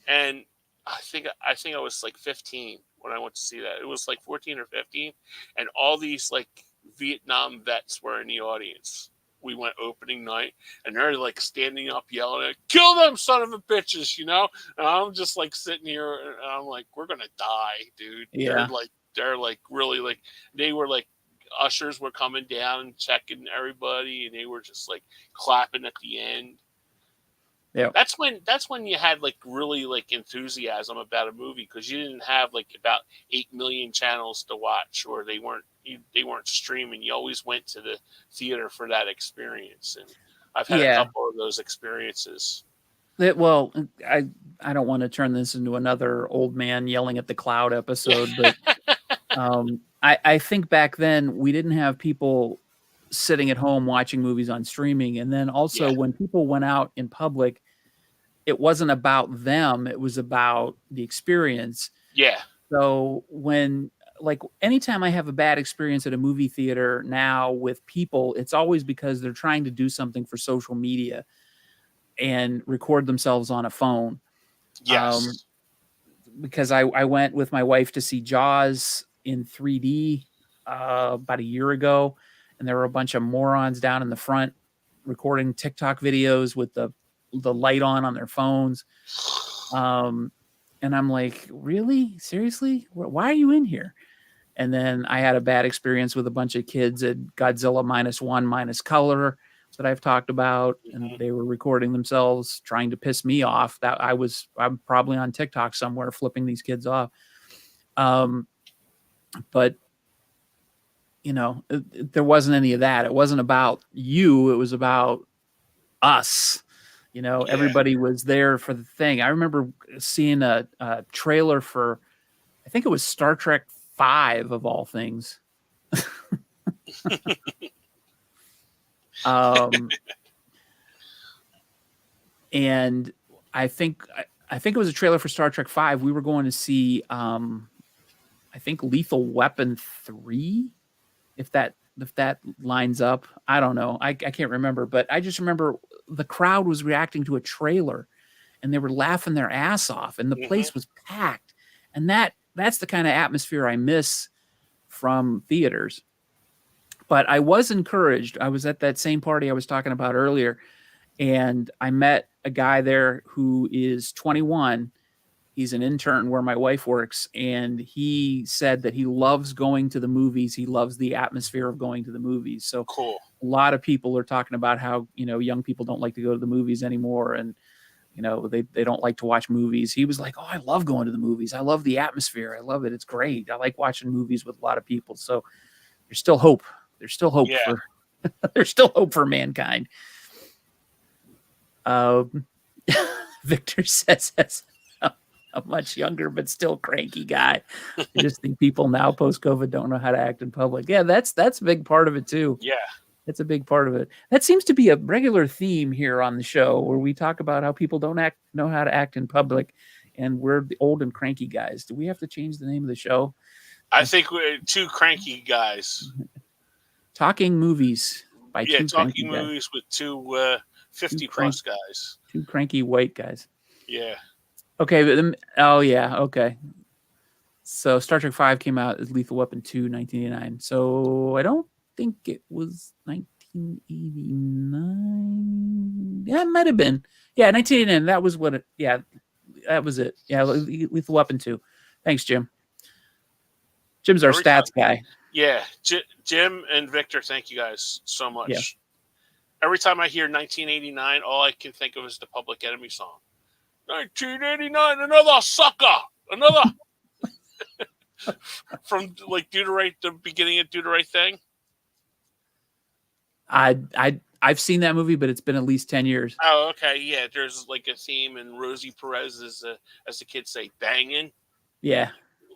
and I think I was like 15 when I went to see that. It was like 14 or 15, and all these like Vietnam vets were in the audience. We went opening night, and they're like standing up yelling, "Kill them, son of a bitches!" And I'm just like sitting here, and I'm like, "We're gonna die, dude." Yeah. They're like really like they were like ushers were coming down and checking everybody, and they were just like clapping at the end. Yeah. That's when you had like really like enthusiasm about a movie, because you didn't have like about 8 million channels to watch, or they weren't streaming. You always went to the theater for that experience, and I've had a couple of those experiences. Well, I don't want to turn this into another old man yelling at the cloud episode, but I think back then we didn't have people sitting at home watching movies on streaming. And then also when people went out in public, it wasn't about them. It was about the experience. Yeah. So anytime I have a bad experience at a movie theater now with people, it's always because they're trying to do something for social media and record themselves on a phone. Yes. Because I went with my wife to see Jaws in 3D about a year ago, and there were a bunch of morons down in the front recording TikTok videos with the light on their phones. And I'm like, really? Seriously? Why are you in here? And then I had a bad experience with a bunch of kids at Godzilla -1 Color that I've talked about, and they were recording themselves trying to piss me off. I'm probably on TikTok somewhere flipping these kids off. But there wasn't any of that. It wasn't about you. It was about us. Everybody was there for the thing. I remember seeing a trailer for, I think it was Star Trek 5 of all things. And I think it was a trailer for Star Trek 5. We were going to see, I think Lethal Weapon 3, if that lines up. I don't know. I can't remember, but I just remember the crowd was reacting to a trailer, and they were laughing their ass off, and the place was packed. And that's the kind of atmosphere I miss from theaters. But I was encouraged. I was at that same party I was talking about earlier, and I met a guy there who is 21. He's an intern where my wife works, and he said that he loves going to the movies. He loves the atmosphere of going to the movies. So cool. A lot of people are talking about how, young people don't like to go to the movies anymore, and they don't like to watch movies. He was like, "Oh, I love going to the movies. I love the atmosphere. I love it. It's great. I like watching movies with a lot of people." So there's still hope. There's still hope for there's still hope for mankind. Victor says a much younger but still cranky guy. I just think people now post-COVID don't know how to act in public. Yeah, that's a big part of it too. Yeah. That's a big part of it. That seems to be a regular theme here on the show where we talk about how people don't know how to act in public, and we're the old and cranky guys. Do we have to change the name of the show? I think we're two cranky guys. Talking movies by Yeah, two cranky talking guys. movies with two 50 crank- plus guys. Two cranky white guys. Yeah. Okay, but then, oh yeah, okay. So Star Trek V came out as Lethal Weapon 2, 1989. So I don't think it was 1989. Yeah, it might have been. Yeah, 1989. That was what it. Yeah, that was it. Yeah, Lethal Weapon 2. Thanks, Jim. Jim's our stats guy. Yeah, Jim and Victor, thank you guys so much. Yeah. Every time I hear 1989, all I can think of is the Public Enemy song. 1989, another sucker, another. From like Do the Right, the beginning of Do the Right Thing. I've seen that movie, but it's been at least 10 years. Oh, okay, yeah. There's like a theme, and Rosie Perez is, as the kids say, banging. Yeah,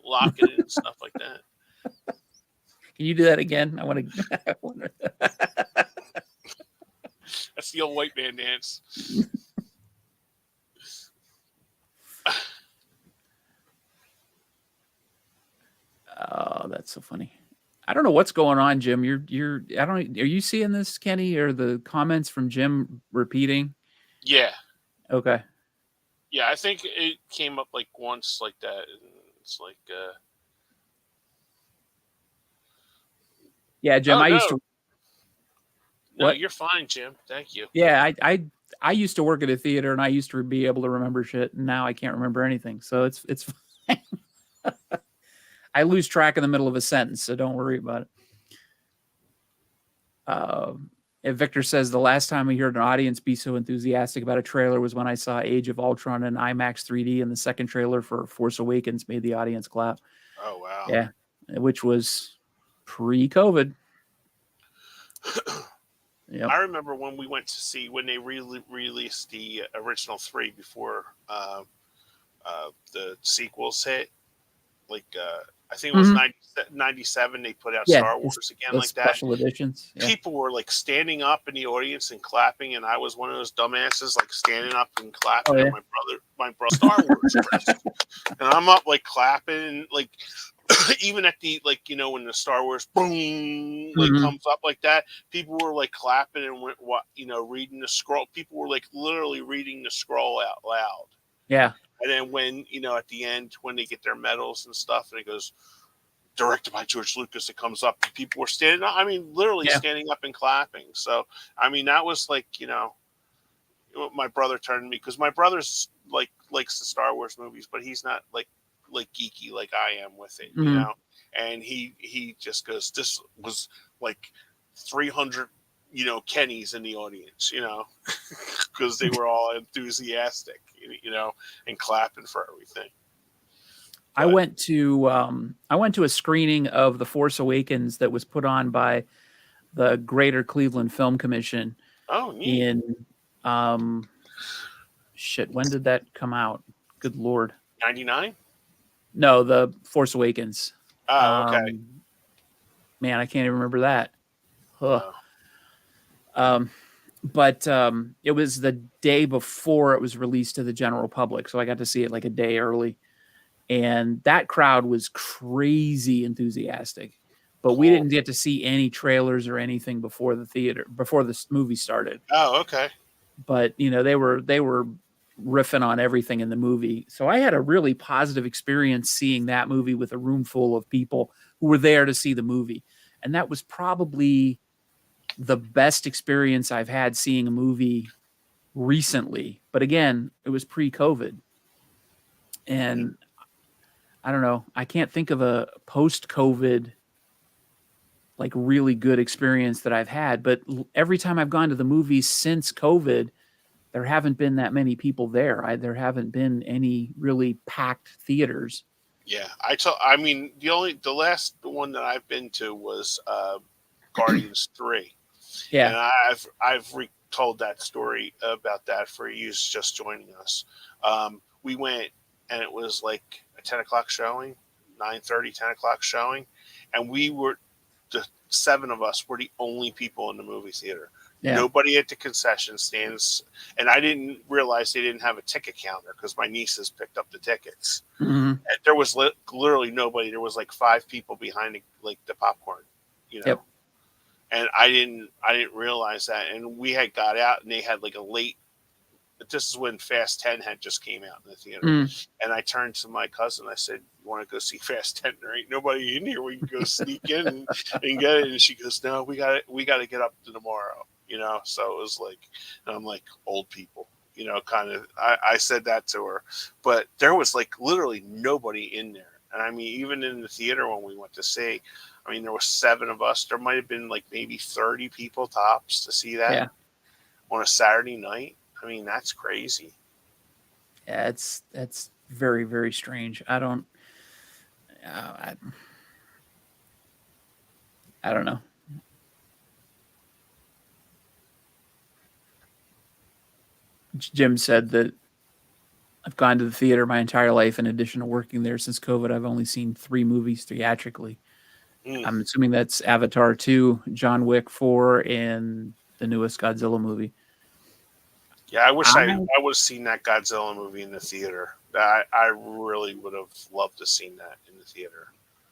locking it and stuff like that. Can you do that again? I want to. That's the old white man dance. Oh, that's so funny. I don't know what's going on, Jim. I don't. Are you seeing this, Kenny, or the comments from Jim repeating? Yeah. Okay. Yeah, I think it came up like once like that. And it's like. Yeah, Jim. I used to. No, you're fine, Jim. Thank you. Yeah, I used to work at a theater, and I used to be able to remember shit, and now I can't remember anything. So it's fine. I lose track in the middle of a sentence, so don't worry about it. If Victor says the last time we heard an audience be so enthusiastic about a trailer was when I saw Age of Ultron in IMAX 3D, and the second trailer for Force Awakens made the audience clap. Oh, wow. Yeah, which was pre-COVID. Yep. I remember when we went to see when they released the original 3 before the sequels hit. Like I think it was 97. They put out Star Wars again like that. Special editions. Yeah. People were like standing up in the audience and clapping, and I was one of those dumbasses like standing up and clapping. Oh, yeah. My brother Star Wars, and I'm up like clapping, and like even at the like when the Star Wars boom like comes up like that, people were like clapping and went reading the scroll. People were like literally reading the scroll out loud. Yeah. And then when, at the end, when they get their medals and stuff, and it goes, directed by George Lucas, it comes up, people were standing up, literally standing up and clapping. So, that was like, my brother turned to me, because my brother's likes the Star Wars movies, but he's not like geeky like I am with it, and he just goes, this was like 300 Kennys in the audience, because they were all enthusiastic, and clapping for everything. But I went to a screening of The Force Awakens that was put on by the Greater Cleveland Film Commission. Oh, neat. In when did that come out? Good Lord. 99? No, The Force Awakens. Oh, okay. Man, I can't even remember that. Huh. Oh. But it was the day before it was released to the general public, so I got to see it like a day early, and that crowd was crazy enthusiastic. But we didn't get to see any trailers or anything before the movie started. Oh, okay. But they were riffing on everything in the movie, so I had a really positive experience seeing that movie with a room full of people who were there to see the movie, and that was probably the best experience I've had seeing a movie recently. But again, it was pre-COVID. And I don't know, I can't think of a post-COVID like really good experience that I've had, but every time I've gone to the movies since COVID, there haven't been that many people there. There haven't been any really packed theaters. Yeah. The last one that I've been to was Guardians 3. Yeah, and I've retold that story about that for you just joining us. We went, and it was like a 10 o'clock showing, 9:30, 10 o'clock showing, and we were the seven of us were the only people in the movie theater. Yeah. Nobody at the concession stands, and I didn't realize they didn't have a ticket counter because my nieces picked up the tickets. Mm-hmm. And there was literally nobody. There was like five people behind the popcorn, you know. Yep. And I didn't realize that. And we had got out, and they had like a late. This is when Fast 10 had just came out in the theater. Mm. And I turned to my cousin. I said, "You want to go see Fast 10? There ain't nobody in here. We can go sneak in and get it." And she goes, "No, we got to get up to tomorrow." You know, so it was like, and I'm like, old people, you know, kind of. I said that to her, but there was like literally nobody in there. And I mean, even in the theater when we went to see, I mean, there were seven of us. There might have been like maybe 30 people tops to see that on a Saturday night. I mean, that's crazy. Yeah, that's very, very strange. I don't know. Jim said that I've gone to the theater my entire life. In addition to working there since COVID, I've only seen 3 movies theatrically. I'm assuming that's Avatar 2, John Wick 4, and the newest Godzilla movie. Yeah, I wish I would have seen that Godzilla movie in the theater. I really would have loved to have seen that in the theater.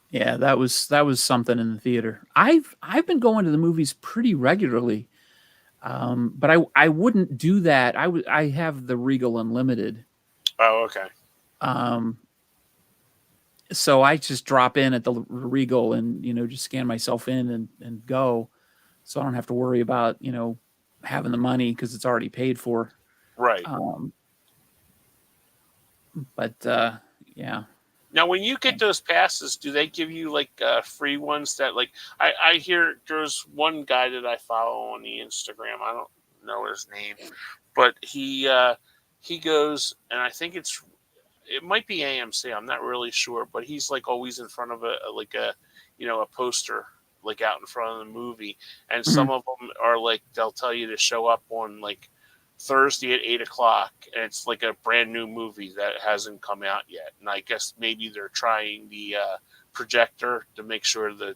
Yeah, that was something in the theater. I've been going to the movies pretty regularly, but I wouldn't do that. I have the Regal Unlimited. Oh, okay. So I just drop in at the Regal and just scan myself in and go, so I don't have to worry about having the money because it's already paid for. Right. But yeah. Now, when you get those passes, do they give you like free ones that like I hear there's one guy that I follow on the Instagram. I don't know his name, but he goes, and I think it might be AMC. I'm not really sure, but he's like always in front of a poster like out in front of the movie, and some of them are like they'll tell you to show up on like Thursday at 8 o'clock, and it's like a brand new movie that hasn't come out yet. And I guess maybe they're trying the projector to make sure that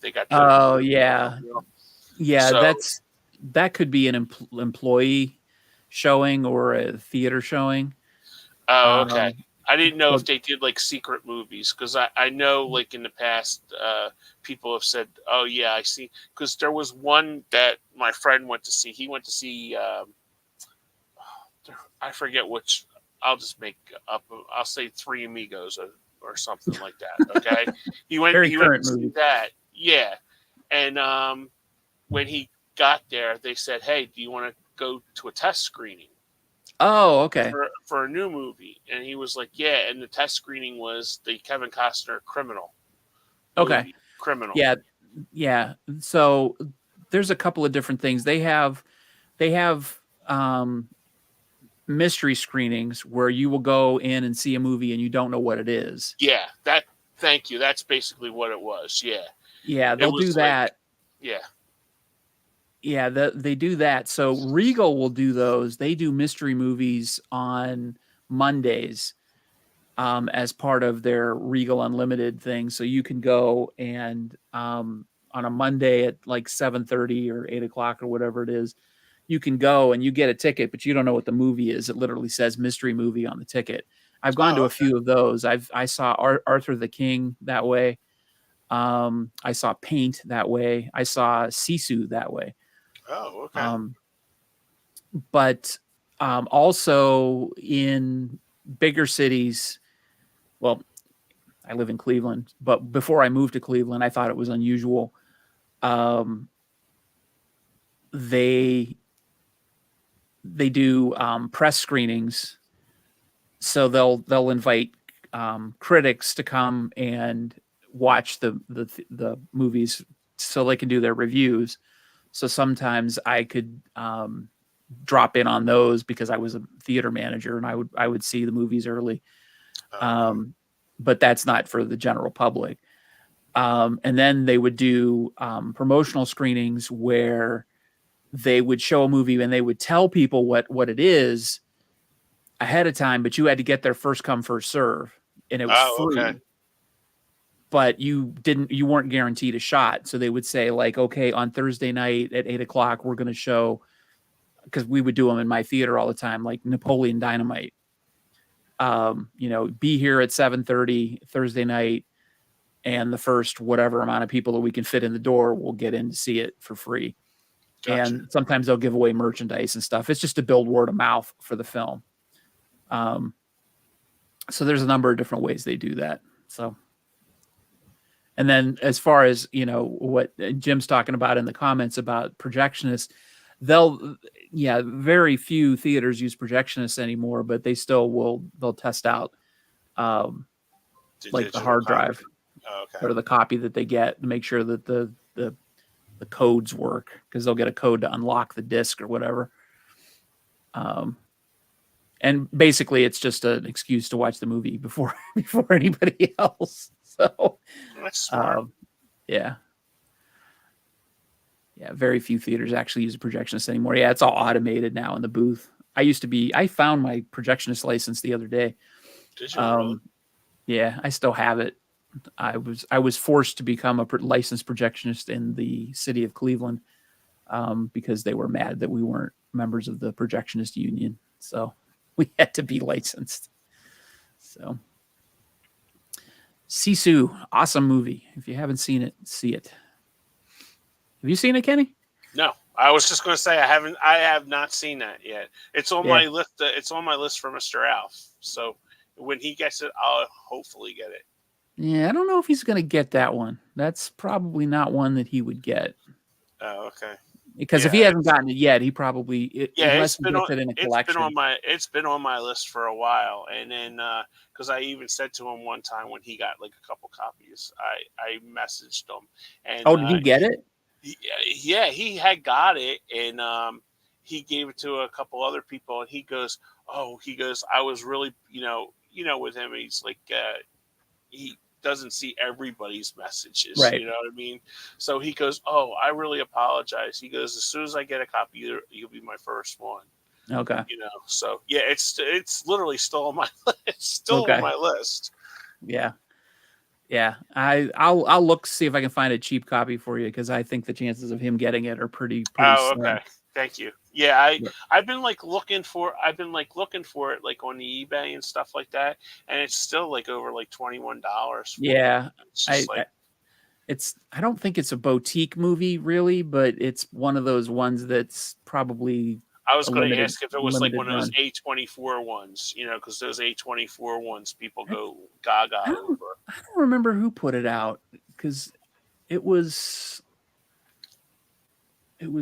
they got. Oh yeah, yeah. So, that could be an employee showing or a theater showing. Oh, okay. I didn't know if they did like secret movies because I know like in the past people have said, "Oh yeah, I see." Because there was one that my friend went to see. He went to see. I forget which. I'll just make up. I'll say Three Amigos or something like that. Okay. He went. Very he went current to see movie. that. Yeah. And when he got there, they said, "Hey, do you want to go to a test screening?" Oh, okay. For a new movie, and he was like, "Yeah." And the test screening was the Kevin Costner Criminal. Okay. Movie, Criminal. Yeah, yeah. So there's a couple of different things. They have mystery screenings where you will go in and see a movie and you don't know what it is. Yeah, thank you. That's basically what it was. Yeah. Yeah, they'll do that. Yeah. Yeah, they do that. So Regal will do those. They do mystery movies on Mondays as part of their Regal Unlimited thing. So you can go and on a Monday at like 7:30 or 8 o'clock or whatever it is, you can go and you get a ticket, but you don't know what the movie is. It literally says mystery movie on the ticket. I've gone to a few of those. I saw Arthur the King that way. I saw Paint that way. I saw Sisu that way. Oh, okay. But also in bigger cities, well, I live in Cleveland, but before I moved to Cleveland, I thought it was unusual. They do press screenings, so they'll invite critics to come and watch the movies so they can do their reviews. So sometimes I could drop in on those because I was a theater manager and I would see the movies early. But that's not for the general public. And then they would do promotional screenings where they would show a movie and they would tell people what it is. ahead of time, but you had to get there first come first serve, and it was Oh, free. okay. But you weren't guaranteed a shot. So they would say like, okay, on Thursday night at 8:00, we're going to show, because we would do them in my theater all the time, like Napoleon Dynamite. Be here at 7:30 Thursday night, and the first whatever amount of people that we can fit in the door will get in to see it for free. Gotcha. And sometimes they'll give away merchandise and stuff. It's just to build word of mouth for the film. So there's a number of different ways they do that. So, and then as far as, what Jim's talking about in the comments about projectionists, very few theaters use projectionists anymore, but they still they'll test out, like the hard drive or the copy that they get to make sure that the codes work, because they'll get a code to unlock the disc or whatever. And basically it's just an excuse to watch the movie before anybody else. So that's smart. Yeah, very few theaters actually use a projectionist anymore. Yeah, it's all automated now in the booth. I found my projectionist license the other day. Did you really? Yeah, I still have it. I was forced to become a licensed projectionist in the city of Cleveland, because they were mad that we weren't members of the projectionist union. So we had to be licensed. So Sisu, awesome movie. If you haven't seen it, see it. Have you seen it, Kenny? No, I was just going to say I have not seen that yet. It's on my list. It's on my list for Mr. Alf. So when he gets it, I'll hopefully get it. Yeah, I don't know if he's going to get that one. That's probably not one that he would get. Oh, okay. Because if he hasn't gotten it yet, he probably it's been on my list for a while, and then because I even said to him one time when he got like a couple copies, I messaged him. And did he get it? He had got it, and he gave it to a couple other people, and he goes, I was really, with him, he's like, he doesn't see everybody's messages, right? You know what I mean? So he goes, I really apologize. He goes, as soon as I get a copy, you'll be my first one. Okay. So yeah, it's literally still on my list. On my list. Yeah. I'll look, see if I can find a cheap copy for you, because I think the chances of him getting it are pretty slim. Okay. Thank you. Yeah, I've been looking for it like on the eBay and stuff like that, and it's still like over like $21. Yeah, I don't think it's a boutique movie really, but it's one of those ones that's probably. I was going to ask if it was like one of those A24 ones, because those A24 ones people go gaga over. I don't remember who put it out, because it was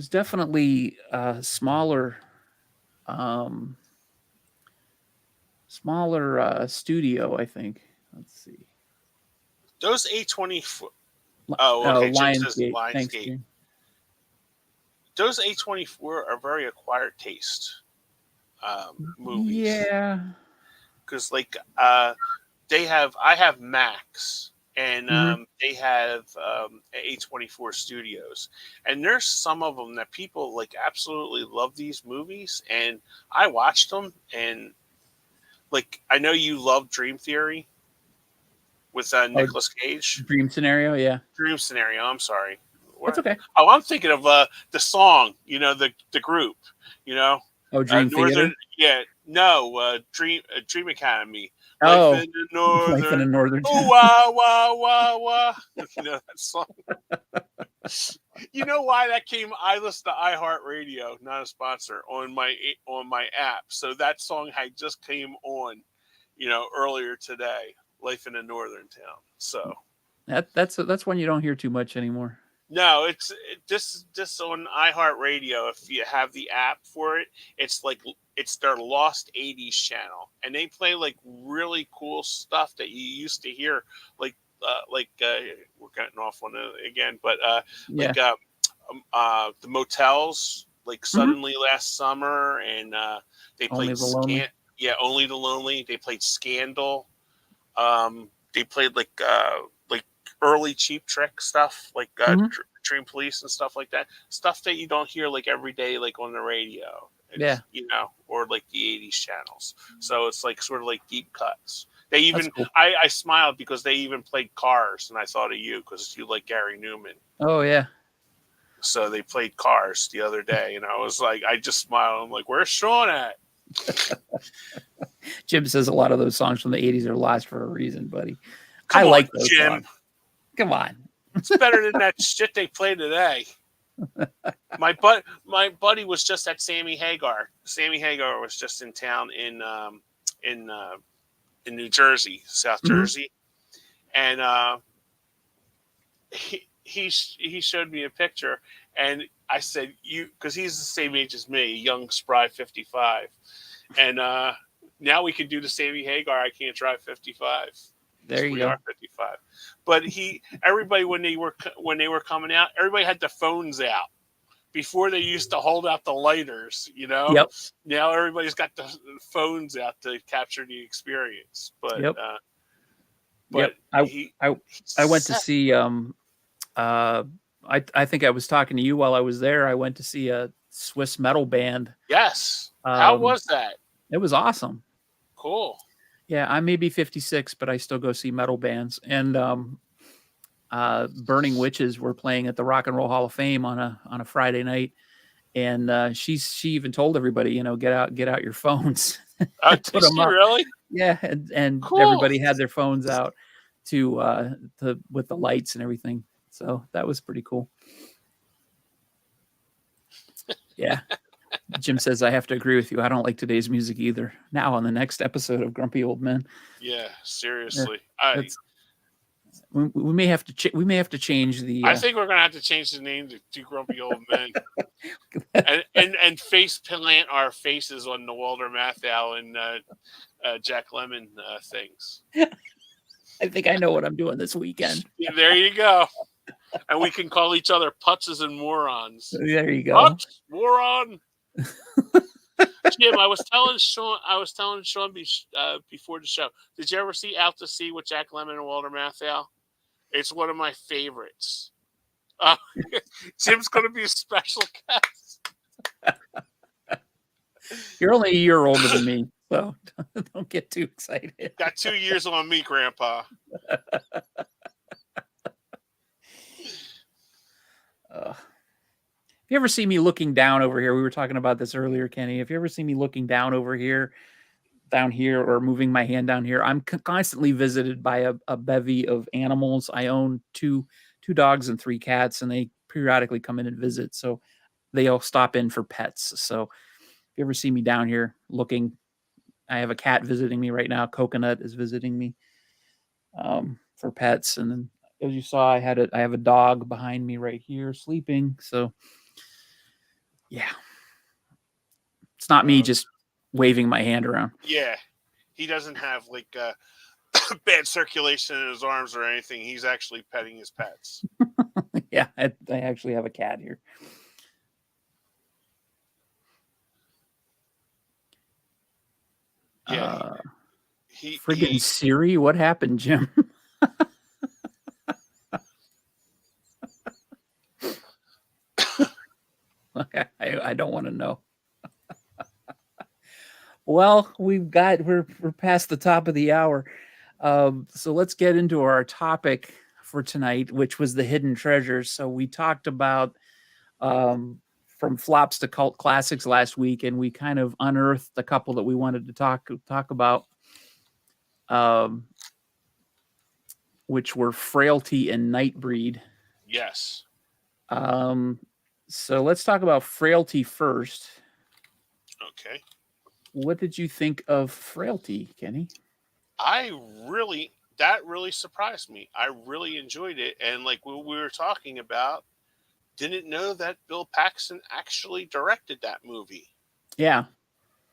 definitely a smaller studio, I think. Let's see. Those A24. Oh, okay. Lionsgate. Those A24 are very acquired taste movies. Yeah. Because I have Max, and they have A24 Studios, and there's some of them that people absolutely love these movies, and I watched them, and I know you love Dream Theory with Nicolas Cage. Dream Scenario, yeah. Dream Scenario. I'm sorry. That's okay. Oh, I'm thinking of the song. The group. Oh, Dream Theater. Yeah. No. Dream Academy. Life in the Northern Town. Oh, wah, wah, wah, wah. That song. You know why that came? I listen to iHeartRadio, not a sponsor, on my app. So that song had just came on, earlier today. Life in a Northern Town. So that's one you don't hear too much anymore. No, it's just on iHeartRadio. If you have the app for it, it's their Lost 80s channel, and they play really cool stuff that you used to hear, we're getting off on it again, but the Motels, Suddenly Last Summer, and they played Only the Lonely. They played Scandal. They played early Cheap Trick stuff, Dream Police and stuff like that. Stuff that you don't hear every day, on the radio. Yeah, or like the 80s channels. So it's like sort of like deep cuts. They that's even, cool. I smiled because they even played Cars, and I thought of you because you like Gary Newman. Oh yeah. So they played Cars the other day, and I was like, I just smiled. I'm like, where's Sean at? Jim says a lot of those songs from the 80s are lost for a reason, buddy. I Come on, like those Jim. songs. Come on. It's better than that shit they play today. My buddy was just at Sammy Hagar. Sammy Hagar was just in town in New Jersey, South Mhm. Jersey, and he showed me a picture, and I said, you, because he's the same age as me, young spry 55, and now we can do the Sammy Hagar. I can't drive 55. There you We go. are 55, but everybody when they were coming out, everybody had the phones out. Before they used to hold out the lighters, Yep. Now everybody's got the phones out to capture the experience. But Yep. but Yep. he I went to see I think I was talking to you while I was there. I went to see a Swiss metal band. Yes. How Um, was that? it was awesome. Cool. Yeah, I may be 56, but I still go see metal bands. And Burning Witches were playing at the Rock and Roll Hall of Fame on a Friday night, and she even told everybody, get out your phones, and put Did them she up. really? Yeah, and Cool. everybody had their phones out to with the lights and everything. So that was pretty cool. Yeah. Jim says I have to agree with you. I don't like today's music either. Now on the next episode of Grumpy Old Men. Yeah, seriously. We may have to we may have to change the. I think we're gonna have to change the name to Two Grumpy Old Men, and face plant our faces on the Walter Matthau and Jack Lemmon things. I think I know what I'm doing this weekend. Yeah, there you go. And we can call each other putzes and morons. There you go. Putz, moron. Jim, I was telling Sean before the show. Did you ever see Out to Sea with Jack Lemmon and Walter Matthau? It's one of my favorites. Jim's going to be a special guest. You're only a year older than me, so don't get too excited. Got 2 years on me, Grandpa. If you ever see me looking down over here, we were talking about this earlier, Kenny. If you ever see me looking down over here, down here, or moving my hand down here, I'm constantly visited by a bevy of animals. I own two dogs and 3 cats, and they periodically come in and visit. So they all stop in for pets. So if you ever see me down here looking, I have a cat visiting me right now. Coconut is visiting me for pets, and then as you saw, I have a dog behind me right here sleeping. So yeah, it's not me just waving my hand around. Yeah, he doesn't have like bad circulation in his arms or anything. He's actually petting his pets. Yeah, I actually have a cat here. Yeah, friggin' Siri, what happened, Jim? I don't want to know. Well, we're past the top of the hour. So let's get into our topic for tonight, which was the hidden treasures. So we talked about from flops to cult classics last week, and we kind of unearthed a couple that we wanted to talk about, which were Frailty and Nightbreed. Yes. So let's talk about Frailty first. Okay. What did you think of Frailty, Kenny? That really surprised me. I really enjoyed it. And like we were talking about, didn't know that Bill Paxton actually directed that movie. Yeah.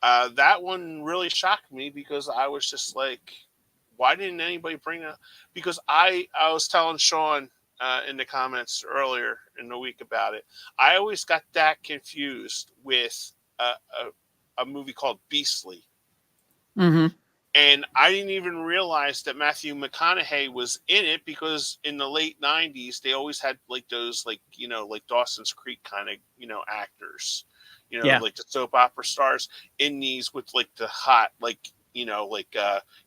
That one really shocked me because I was just like, why didn't anybody bring that? Because I was telling Sean in the comments earlier in the week about it. I always got that confused with a movie called Beastly. Mm-hmm. And I didn't even realize that Matthew McConaughey was in it because in the late 90s, they always had like those, like, like Dawson's Creek kind of, actors, Yeah. like the soap opera stars in these with like the hot, like, like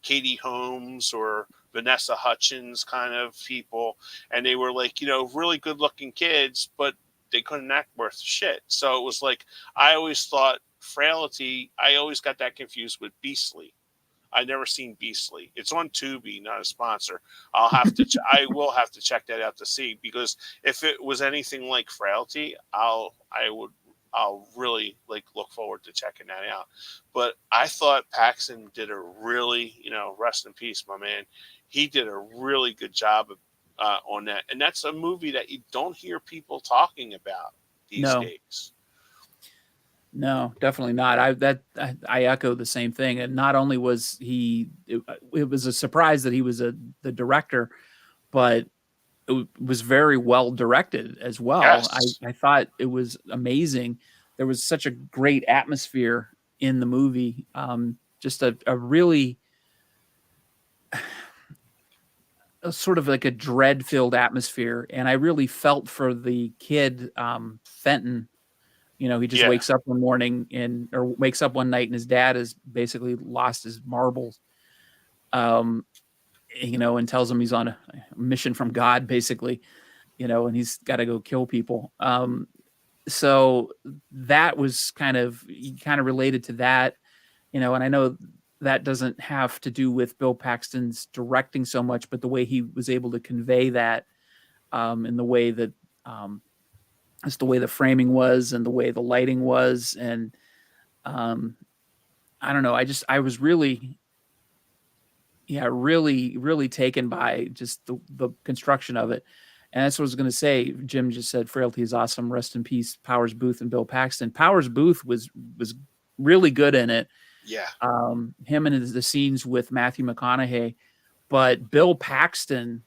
Katie Holmes or Vanessa Hutchins kind of people. And they were like, really good looking kids, but they couldn't act worth shit. So it was like, I always thought Frailty, I always got that confused with Beastly. I never seen Beastly. It's on Tubi, not a sponsor. I will have to check that out to see, because if it was anything like Frailty, I'll really like look forward to checking that out. But I thought Paxton did a really, rest in peace, my man. He did a really good job on that, and that's a movie that you don't hear people talking about these No. days. No, definitely not. I echo the same thing. And not only was it was a surprise that he was the director, but it was very well directed as well. Yes. I thought it was amazing. There was such a great atmosphere in the movie. Just a really sort of like a dread filled atmosphere. And I really felt for the kid, Fenton. He just Yeah. wakes up one morning or wakes up one night and his dad has basically lost his marbles. And tells him he's on a mission from God, basically, and he's got to go kill people. So that was kind of related to that, and I know that doesn't have to do with Bill Paxton's directing so much, but the way he was able to convey that, in the way that, just the way the framing was and the way the lighting was. And I don't know. I was really, really taken by just the construction of it. And that's what I was going to say. Jim just said Frailty is awesome. Rest in peace, Powers Booth and Bill Paxton. Powers Booth was really good in it. Yeah. Him and the scenes with Matthew McConaughey, but Bill Paxton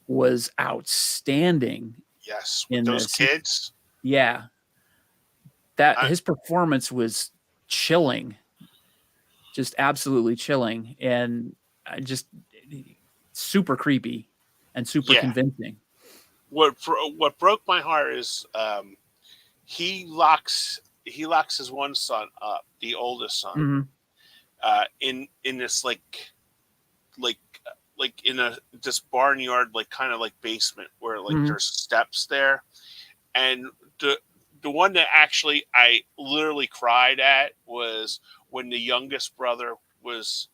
was outstanding Yes. With in those this. kids. Yeah. His performance was chilling, just absolutely chilling, and just super creepy and super convincing. What broke my heart is he locks his one son up, the oldest son, in this like in this barnyard, like kind of like basement where like there's steps there. And the one that actually I literally cried at was when the youngest brother was,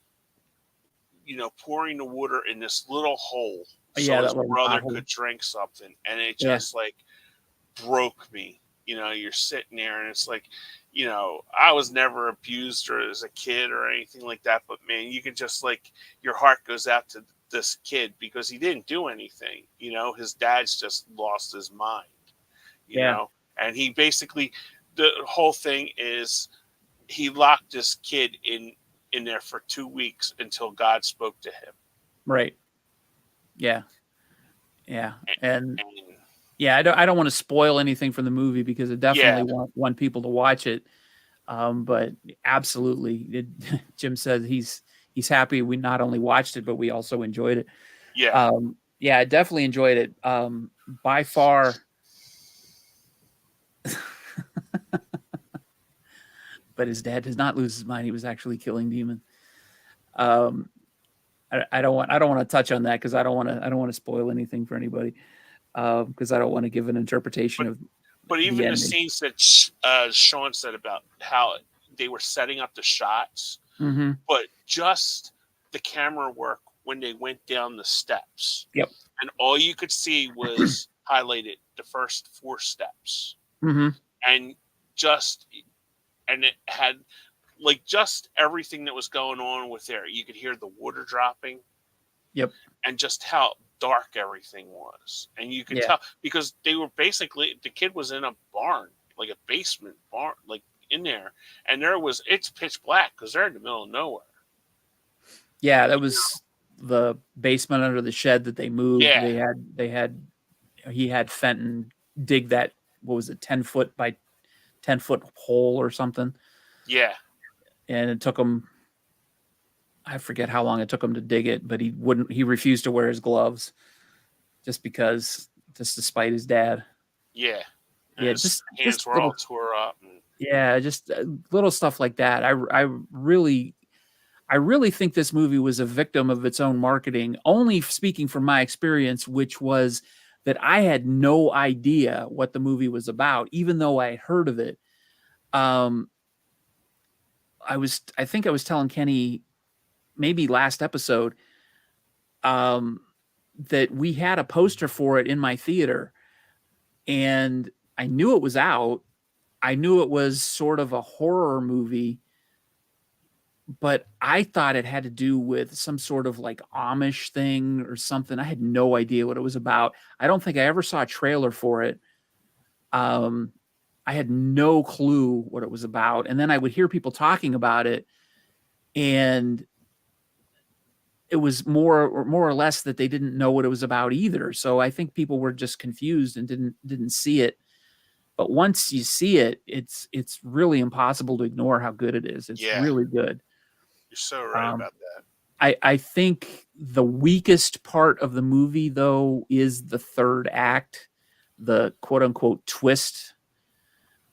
pouring the water in this little hole so his brother could drink something. And it just like broke me. You're sitting there and it's like, I was never abused or as a kid or anything like that, but man, you can just like, your heart goes out to this kid because he didn't do anything. His dad's just lost his mind, and he basically, the whole thing is he locked this kid in there for 2 weeks until God spoke to him. Right. Yeah. Yeah. And I don't want to spoil anything from the movie because I definitely want people to watch it. But absolutely, Jim said he's happy we not only watched it, but we also enjoyed it. Yeah. I definitely enjoyed it. By far. But his dad does not lose his mind. He was actually killing demons. I don't want to touch on that because I don't want to spoil anything for anybody. Because I don't want to give an interpretation of. But even the scenes that Sean said about how they were setting up the shots, but just the camera work when they went down the steps. Yep. And all you could see was highlighted the first 4 steps. And it had like just everything that was going on with there. You could hear the water dropping. Yep. And just how dark everything was. And you could tell because they were basically, the kid was in a barn, like a basement barn, like in there. And it's pitch black because they're in the middle of nowhere. Yeah, that was the basement under the shed that they moved. Yeah. He had Fenton dig that, what was it, 10-foot by 10-foot hole or something. Yeah. And it took him, I forget how long it took him to dig it, but he refused to wear his gloves just despite his dad. Yeah. And his hands were all tore up. Yeah, just little stuff like that. I really think this movie was a victim of its own marketing, only speaking from my experience, which was that I had no idea what the movie was about, even though I heard of it. Um, I think I was telling Kenny maybe last episode, um, that we had a poster for it in my theater, and I knew it was out. I knew it was sort of a horror movie, but I thought it had to do with some sort of like Amish thing or something. I had no idea what it was about. I don't think I ever saw a trailer for it. Um, I had no clue what it was about. And then I would hear people talking about it, and it was more or less that they didn't know what it was about either. So I think people were just confused and didn't see it. But once you see it, it's really impossible to ignore how good it is. It's Yeah, really good. you're so right Um, about that. I think the weakest part of the movie, though, is the third act, the quote unquote twist,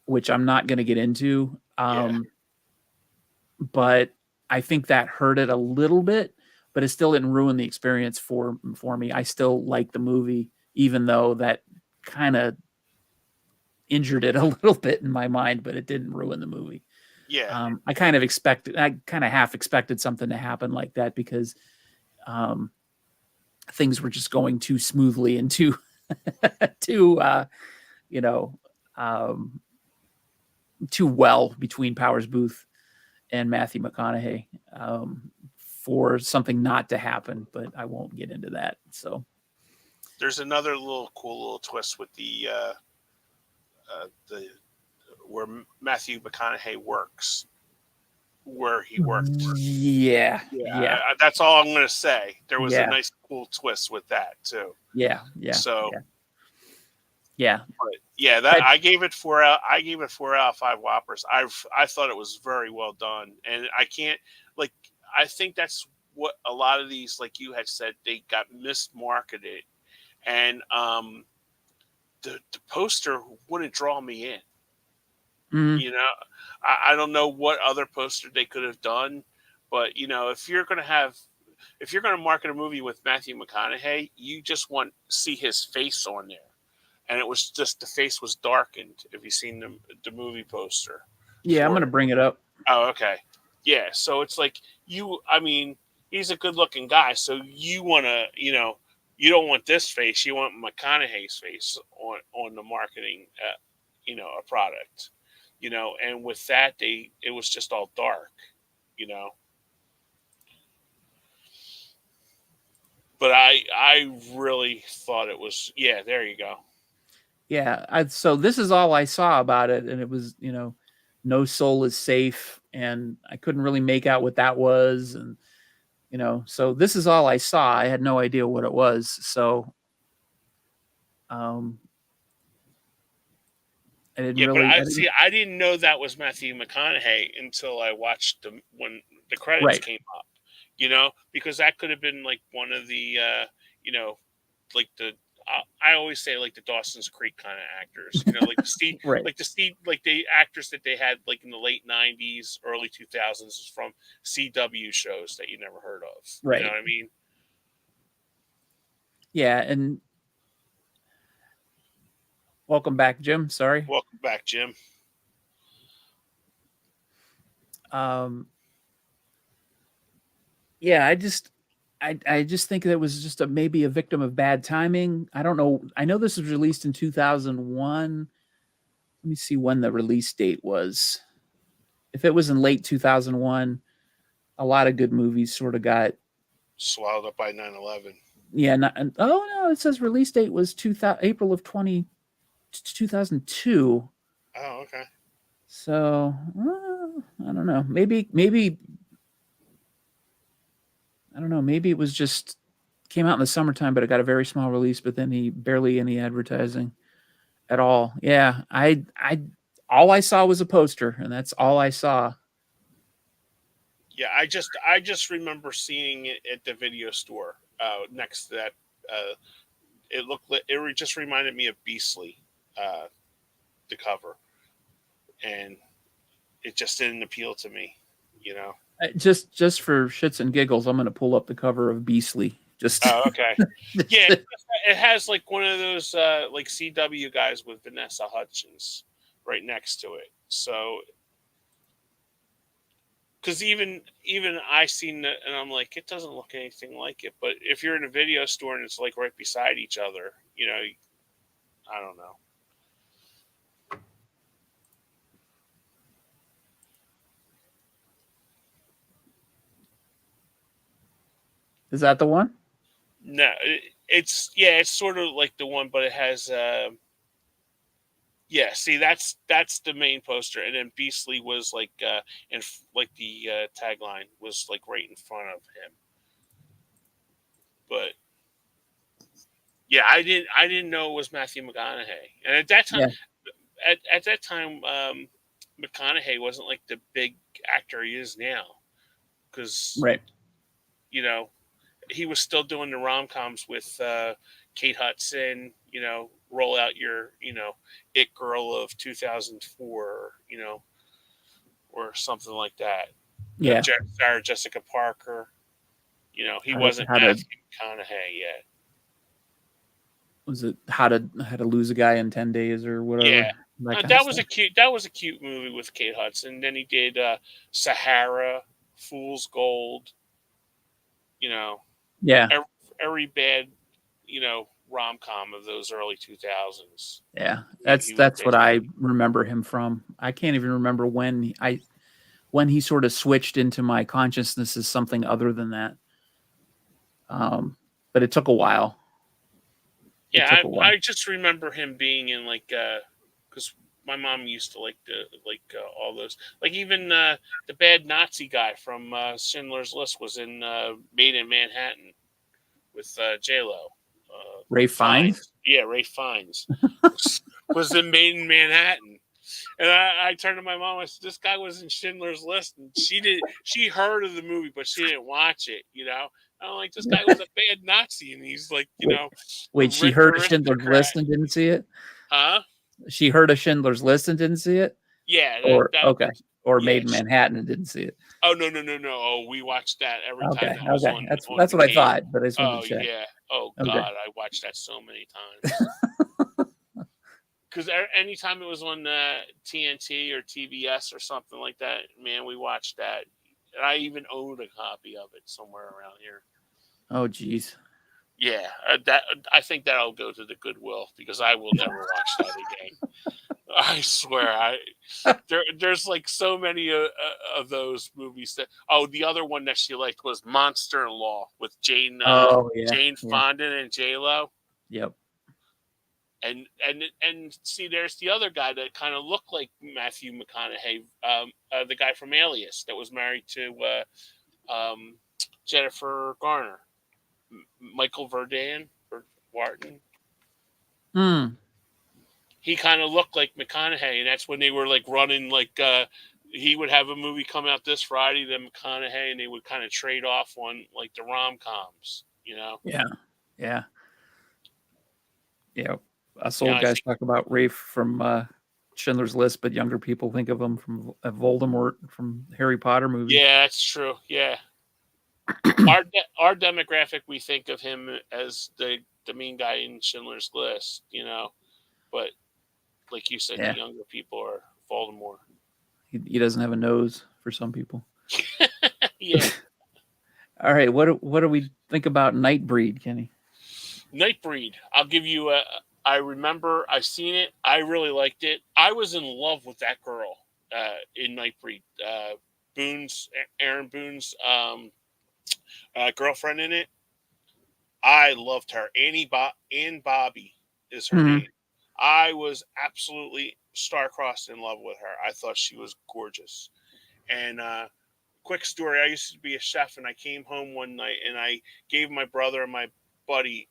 which I'm not going to get into. Yeah, But I think that hurt it a little bit, but it still didn't ruin the experience for me. I still like the movie, even though that kind of injured it a little bit in my mind, but it didn't ruin the movie. yeah, I kind of half expected something to happen like that because um, things were just going too smoothly and too, too, you know, um, too well between Powers Booth and Matthew McConaughey, for something not to happen. But I won't get into that. So there's another little cool little twist with the where Matthew McConaughey works, where he worked. yeah, Yeah, yeah, that's all I'm going to say. There was a yeah, nice, cool twist with that too. yeah, yeah, So, yeah, yeah. but yeah, that I, I gave it 4 out. I gave it 4 out of 5 Whoppers. I thought it was very well done, and I can't like. I think that's what a lot of these, like you had said, they got mismarketed, and the poster wouldn't draw me in. mm, You know, I don't know what other poster they could have done, but if you're going to market a movie with Matthew McConaughey, you just want to see his face on there, and it was just the face was darkened. If you've seen the movie poster yeah, I'm for gonna it. bring it up. Oh, okay, yeah. So it's like I mean, he's a good-looking guy, so you want to, you don't want this face. You want McConaughey's face on the marketing, a product. And with that, it was just all dark, you know. But I really thought it was, yeah. There you go. Yeah, so this is all I saw about it, and it was, no soul is safe, and I couldn't really make out what that was, and so this is all I saw. I had no idea what it was, so um, Yeah, but I didn't, I didn't know that was Matthew McConaughey until I watched when the credits right, came up. Because that could have been like one of the, you know, like I always say like the Dawson's Creek kind of actors. Like the Steve, right, like the actors that they had like in the late '90s, early 2000s from CW shows that you never heard of. You know right, what I mean? yeah, and welcome back, Jim. Sorry. Welcome back, Jim. Um, yeah, I just think that was just maybe a victim of bad timing. I don't know. I know this was released in 2001. Let me see when the release date was. If it was in late 2001, a lot of good movies sort of got, Swallowed up by 9/11. yeah. Not, oh no, it says release date was 2000, April of 2002. Oh, okay. So I don't know. Maybe I don't know. Maybe it was just came out in the summertime, but it got a very small release. But then he barely any advertising at all. Yeah, I all I saw was a poster, and that's all I saw. Yeah, I just remember seeing it at the video store next to that. It just reminded me of Beastly, uh, the cover, and it just didn't appeal to me, you know. Just for shits and giggles, I'm going to pull up the cover of Beastly. Just, Oh, okay. just Yeah, it has like one of those like CW guys with Vanessa Hudgens right next to it. So, because even I seen it and I'm like, it doesn't look anything like it. But if you're in a video store and it's like right beside each other, you know, I don't know. is that the one? No, it's sort of like the one, but it has yeah. See, that's the main poster, and then Beastly was like and like the tagline was like right in front of him. But yeah, I didn't know it was Matthew McConaughey, and at that time, Yeah. at that time, McConaughey wasn't like the big actor he is now, because Right. you know he was still doing the rom coms with Kate Hudson. You know, roll out your it girl of 2004. You know, or something like that. Yeah. Sarah Jessica Parker. You know, he How to, wasn't how to Matthew McConaughey yet. was it how to lose a guy in 10 days or Yeah, whatever, that kind of that was stuff. a cute movie with Kate Hudson. Then he did Sahara, Fool's Gold. You know, Yeah. every, every bad rom com of those early 2000s. Yeah. He was That's what I basically remember him from. I can't even remember when he sort of switched into my consciousness as something other than that. But it took a while. It yeah. took a while. I just remember him being in like because my mom used to like all those like even the bad Nazi guy from Schindler's List was in Made in Manhattan with J Lo. Ray Fiennes? Fiennes, yeah, Ray Fiennes was in Made in Manhattan, and I turned to my mom. I said, "This guy was in Schindler's List," and she heard of the movie, but she didn't watch it. You know, I'm like, this guy was a bad Nazi, and he's like, Wait, a wait, she rich heard of Schindler's aristocrat, List and didn't see it? huh? She heard of Schindler's List and didn't see it? Yeah, Or okay. that's Or yeah. Made in Manhattan and didn't see it. Oh no! Oh, we watched that every time Okay, that was okay. on That's the what I cable. thought, but I just wanted Oh to check. yeah. Oh Okay. God, I watched that so many times. Because anytime it was on TNT or TBS or something like that, man, we watched that. And I even owned a copy of it somewhere around here. Oh geez. Yeah, that I think that'll go to the Goodwill because I will never watch that again. I swear, there's like so many of those movies that. Oh, the other one that she liked was Monster in Law with Oh yeah. Jane Yeah. Fonda and J Lo. Yep. And see, there's the other guy that kind of looked like Matthew McConaughey, the guy from Alias that was married to Jennifer Garner, Michael Verdan or Wharton. Hmm. He kind of looked like McConaughey, and that's when they were like running like he would have a movie come out this Friday, then McConaughey, and they would kind of trade off on like the rom coms, you know. Yeah. Yeah. Yeah. Us Yeah, old I guys think. talk about Rafe from Schindler's List, but younger people think of him from Voldemort from Harry Potter movies. Yeah, that's true. Yeah, our demographic, we think of him as the mean guy in Schindler's List, you know. But like you said, the Yeah. younger people are Voldemort. He doesn't have a nose for some people. Yeah, All right. What do we think about Nightbreed, Kenny? Nightbreed. I'll give you a. I remember I seen it. I really liked it. I was in love with that girl in Nightbreed. Aaron Boone's girlfriend in it. I loved her. Ann Bobby is her Hmm. name. I was absolutely star-crossed in love with her. I thought she was gorgeous. And quick story: I used to be a chef, and I came home one night, and I gave my brother and my buddy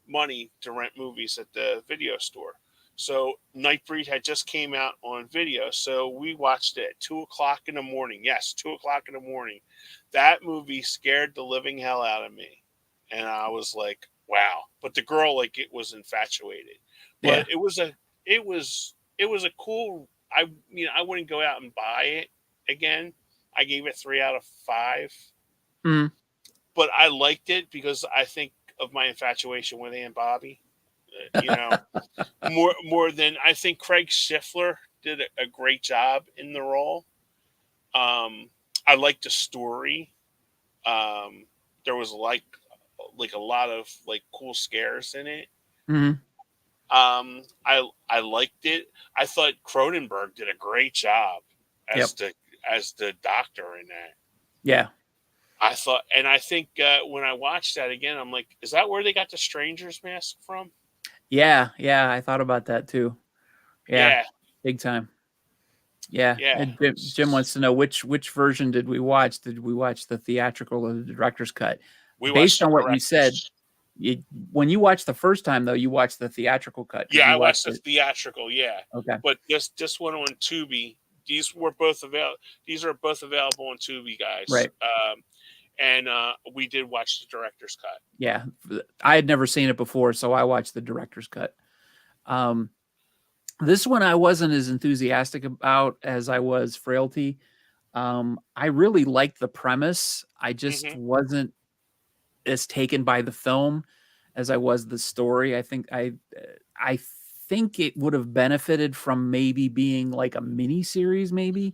money to rent movies at the video store. So Nightbreed had just came out on video, so we watched it at 2 o'clock in the morning. Yes, 2 o'clock in the morning. That movie scared the living hell out of me, and I was like, "Wow!" But the girl, like, it was infatuated. Yeah. But it was a cool I wouldn't go out and buy it again. I gave it 3 out of 5, Mm. but I liked it because I think of my infatuation with Aunt Bobby. You know, more than I think Craig Schiffler did a great job in the role. I liked the story. There was like a lot of like cool scares in it. Mm. I liked it. I thought Cronenberg did a great job Yep. as the doctor in that. Yeah. I thought, and I think when I watched that again, I'm like, is that where they got the stranger's mask from? Yeah. Yeah. I thought about that too. Yeah. Yeah, Big time. Yeah. yeah. And Jim wants to know which version did we watch? Did we watch the theatrical or the director's cut? We watched Based the on what you said, director's. when you watched the first time though, you watched the theatrical cut because Yeah, you I watched watched the it. theatrical. Yeah, Okay. but this one on Tubi. These are both available on Tubi, guys. Right. And we did watch the director's cut. Yeah. I had never seen it before, so I watched the director's cut. This one I wasn't as enthusiastic about as I was Frailty. I really liked the premise. I just Hmm. wasn't as taken by the film as I was the story. I think it would have benefited from maybe being like a mini series, maybe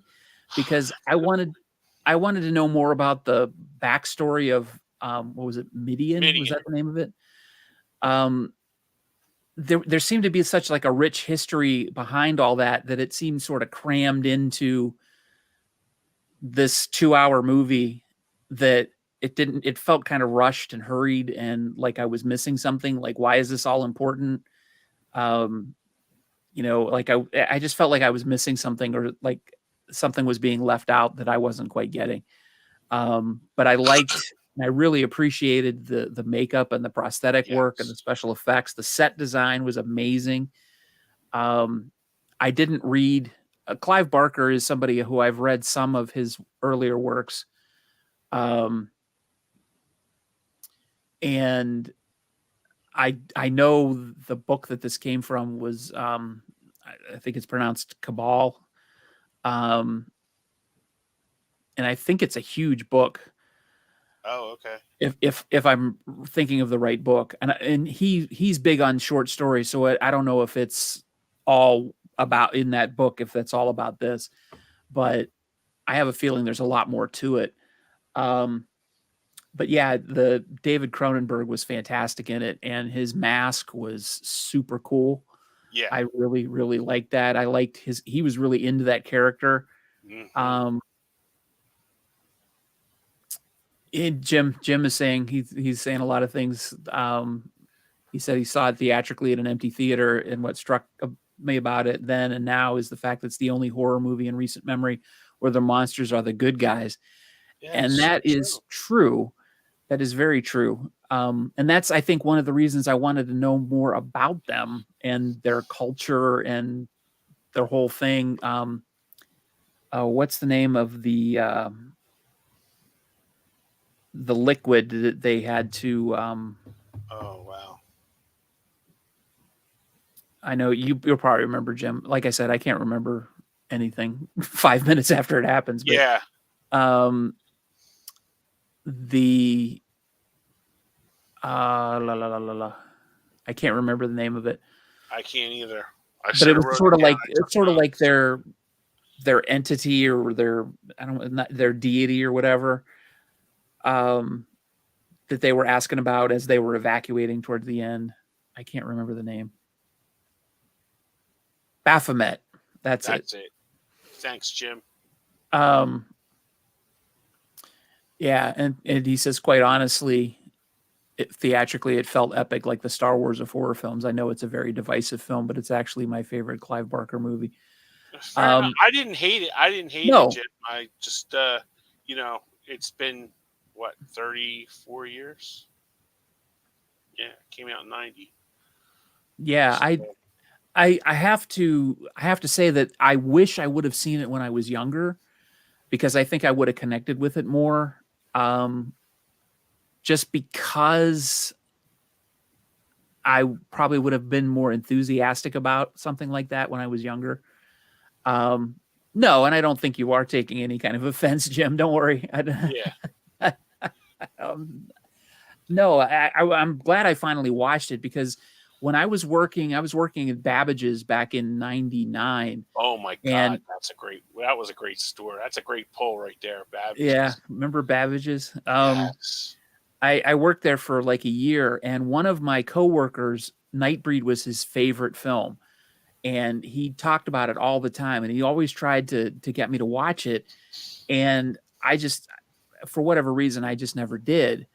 because I wanted to know more about the backstory of what was it, Midian? Was Midian. that the name of it? Um, there seemed to be such like a rich history behind all that that it seemed sort of crammed into this 2-hour movie that it felt kind of rushed and hurried and like I was missing something. Like, why is this all important? Um, like I just felt like I was missing something or like something was being left out that I wasn't quite getting. But I really appreciated the makeup and the prosthetic work and the Yes. special effects. The set design was amazing. I didn't read Clive Barker is somebody who I've read some of his earlier works. Um, and I know the book that this came from was I think it's pronounced Cabal. Um, and I think it's a huge book. Oh, okay. If I'm thinking of the right book, and he's big on short stories, so I don't know if it's all about in that book, if that's all about this, but I have a feeling there's a lot more to it. Um, but yeah, the David Cronenberg was fantastic in it, and his mask was super cool. Yeah. I really, really liked that. I liked he was really into that character. Hmm. Um, and Jim is saying he's saying a lot of things. He said he saw it theatrically at an empty theater, and what struck me about it then and now is the fact that it's the only horror movie in recent memory where the monsters are the good guys, Yeah, and it's so that true. is true. That is very true. And that's, I think, one of the reasons I wanted to know more about them and their culture and their whole thing. What's the name of the liquid that they had to? Oh, wow. I know you'll probably remember, Jim. Like I said, I can't remember anything 5 minutes after it happens, but Yeah, um, the la la la la la. I can't remember the name of it, I can't either. I but it should have was wrote sort it of down. like I took it's sort of like notes. their entity or their I don't not their deity or whatever um, that they were asking about as they were evacuating towards the end. I can't remember the name. Baphomet. That's it. That's it. Thanks, Jim. Um, yeah, and he says quite honestly, theatrically it felt epic, like the Star Wars of horror films. I know it's a very divisive film, but it's actually my favorite Clive Barker movie. Fair enough. Um, I didn't hate it. I didn't hate it, no, Jim. I just, it's been what 34 years. Yeah, it came out in '90. yeah, So, I have to say that I wish I would have seen it when I was younger because I think I would have connected with it more. Um, just because I probably would have been more enthusiastic about something like that when I was younger. No, and I don't think you are taking any kind of offense, Jim. Don't worry. Yeah. Um, no, I'm glad I finally watched it because when I was working at Babbage's back in '99, Oh my God, and that was a great store. That's a great pull right there, yeah, Babbage's. remember Babbage's? Yes. I worked there for like a year, and one of my coworkers, Nightbreed was his favorite film, and he talked about it all the time, and he always tried to get me to watch it, and I just, for whatever reason, I just never did.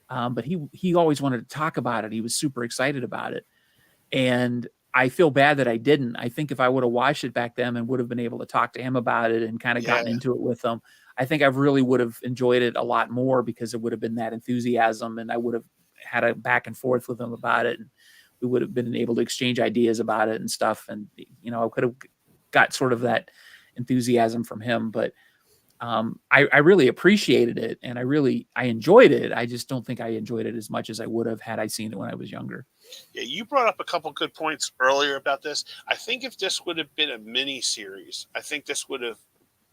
But he always wanted to talk about it. He was super excited about it, and I feel bad that I didn't. I think if I would have watched it back then and would have been able to talk to him about it and kind of Yeah. gotten into it with him, I think I really would have enjoyed it a lot more because it would have been that enthusiasm, and I would have had a back and forth with him about it, and we would have been able to exchange ideas about it and stuff. And I could have got sort of that enthusiasm from him. But I really appreciated it, and I enjoyed it. I just don't think I enjoyed it as much as I would have had I seen it when I was younger. Yeah, you brought up a couple good points earlier about this. I think if this would have been a mini series, I think this would have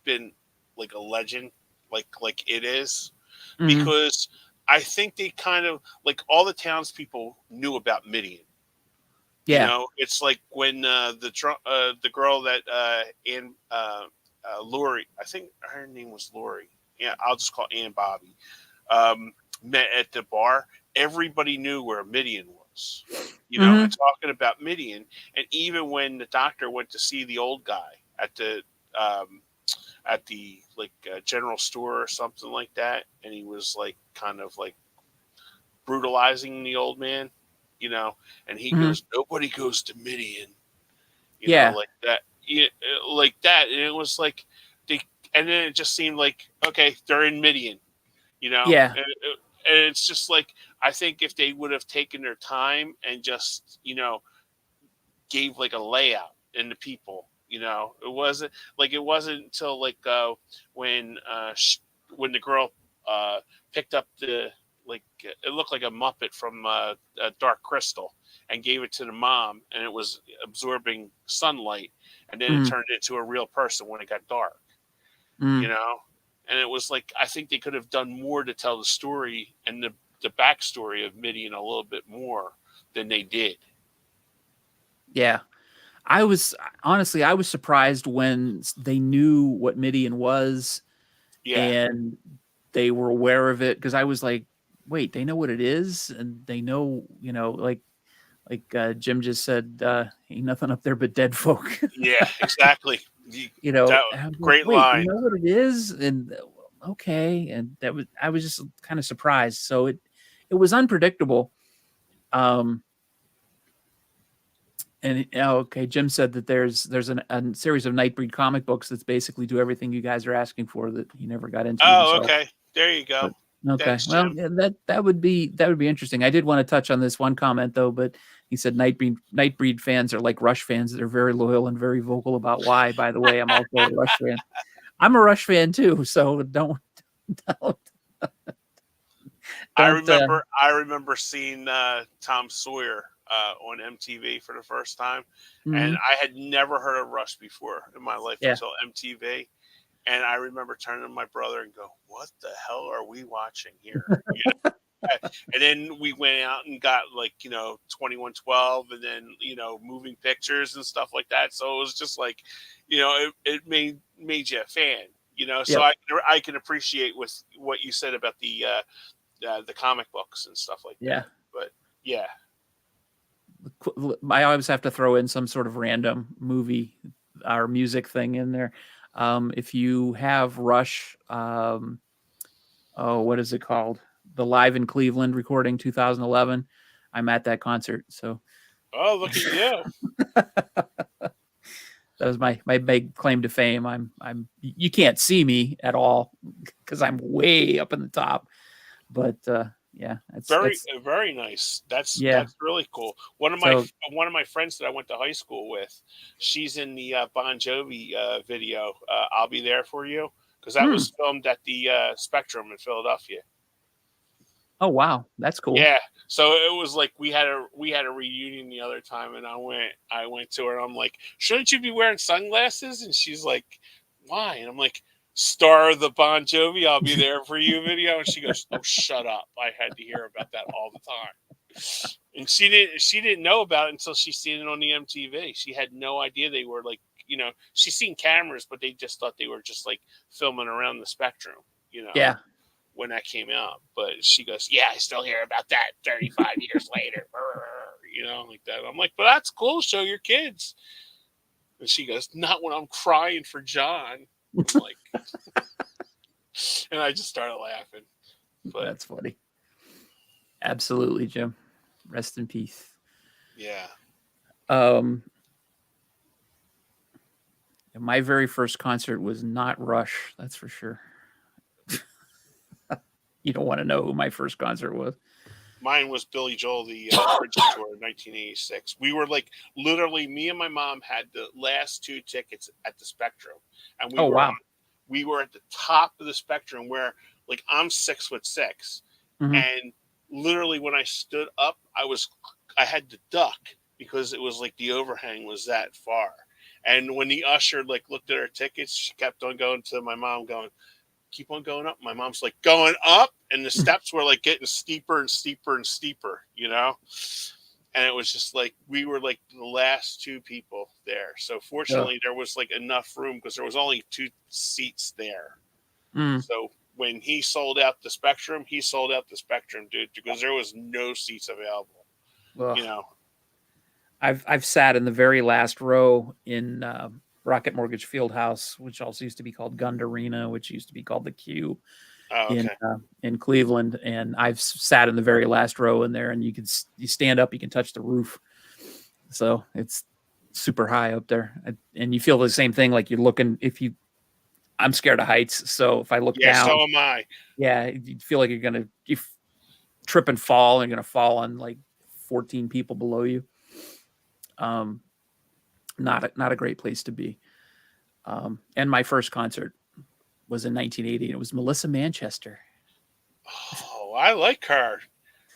been like a legend, like it is, Mhm. because I think they kind of like all the townspeople knew about Midian. Yeah. It's like when the girl that Anne Lori, I think her name was Lori. Yeah, I'll just call Ann Bobby. Met at the bar. Everybody knew where Midian was. And Mhm. talking about Midian, and even when the doctor went to see the old guy um, at the like general store or something like that, and he was like kind of like brutalizing the old man, and he Mhm. goes, "Nobody goes to Midian," Yeah. like that, like that, and it was like they, and then it just seemed like okay, they're in Midian, Yeah. and it's just like I think if they would have taken their time and just gave like a layout in the people, it wasn't until like when when the girl picked up the like it looked like a Muppet from Dark Crystal and gave it to the mom, and it was absorbing sunlight, and then it Mhm. turned into a real person when it got dark, you Mhm. know. And it was like I think they could have done more to tell the story and the backstory of Midian a little bit more than they did. Yeah. I was surprised when they knew what Midian was Yeah. and they were aware of it because I was like, wait, they know what it is and they know, Jim just said, ain't nothing up there but dead folk. Yeah, exactly. That And I was like, great wait, you line. know what it is? And okay. And I was just kind of surprised. So it was unpredictable. Um, okay, Jim said that there's a series of Nightbreed comic books that's basically do everything you guys are asking for that he never got into Oh, himself. okay. There you go. But okay, Thanks, well, Jim. yeah, that would be interesting. I did want to touch on this one comment though, but he said Nightbreed fans are like Rush fans. They're very loyal and very vocal about why. By the way, I'm also a Rush fan. I'm a Rush fan too, so don't I don't. remember I remember seeing Tom Sawyer on MTV for the first time, and Mhm, I had never heard of Rush before in my life yeah, until MTV. And I remember turning to my brother and go, "What the hell are we watching here?" And then we went out and got like 2112, and then moving pictures and stuff like that. So it was just like, it made you a fan. So yep, I can appreciate with what you said about the comic books and stuff like yeah. that. But yeah, I always have to throw in some sort of random movie or music thing in there. If you have Rush, oh, what is it called? The Live in Cleveland recording 2011. I'm at that concert, so oh look at you. that was my big claim to fame. You can't see me at all because I'm way up in the top, but yeah, Very, that's very nice. That's yeah. that's really cool. One of my friends that I went to high school with, she's in the Bon Jovi video. I'll be there for you because that Hmm. was filmed at the Spectrum in Philadelphia. Oh wow, that's cool. Yeah. So it was like we had a reunion the other time, and I went to her. And I'm like, shouldn't you be wearing sunglasses? And she's like, why? And I'm like, star of the Bon Jovi, I'll be there for you video. And she goes, oh, shut up! I had to hear about that all the time. And she didn't know about it until she seen it on the MTV. She had no idea they were like, she's seen cameras, but they just thought they were just like filming around the spectrum, Yeah, when that came out. But she goes, yeah, I still hear about that 35 years later. Like that. I'm like, but that's cool. Show your kids. And she goes, not when I'm crying for John. I'm like, and I just started laughing. But that's funny. Absolutely, Jim. Rest in peace. yeah. My very first concert was not Rush, that's for sure. You don't want to know who my first concert was. Mine was Billy Joel, the Bridget tour in 1986. We were like, literally, me and my mom had the last 2 tickets at the Spectrum, and Wow. We were at the top of the Spectrum where, like, I'm 6'6", and literally when I stood up, I had to duck because it was like the overhang was that far. And when the usher like looked at her tickets, she kept on going to my mom, going, keep on going up. My mom's like, going up, and the steps were like getting steeper and steeper and steeper, and it was just like we were like the last 2 people there. So fortunately there was like enough room because there was only 2 seats there. So when he sold out the Spectrum, dude, because there was no seats available. I've sat in the very last row in Rocket Mortgage Fieldhouse, which also used to be called Gund Arena, which used to be called the Q in Cleveland. And I've sat in the very last row in there, and you stand up, you can touch the roof. So it's super high up there. And you feel the same thing. Like you're looking, I'm scared of heights. So if I look down, so am I. Yeah. You feel like you trip and fall, and you're going to fall on like 14 people below you. Not a great place to be. And my first concert was in 1980. It was Melissa Manchester. Oh, I like her.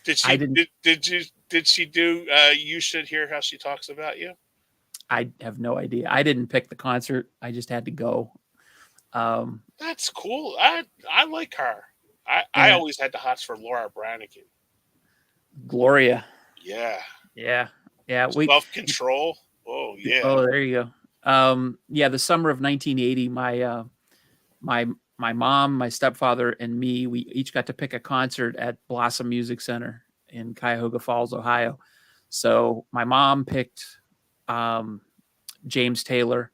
Did she? Did she do? You should hear how she talks about you. I have no idea. I didn't pick the concert. I just had to go. That's cool. I like her. I always had the hots for Laura Branigan. Gloria. Yeah. Self-control. Oh yeah. Oh, there you go. The summer of 1980, my mom, my stepfather, and me, we each got to pick a concert at Blossom Music Center in Cuyahoga Falls, Ohio. So my mom picked James Taylor.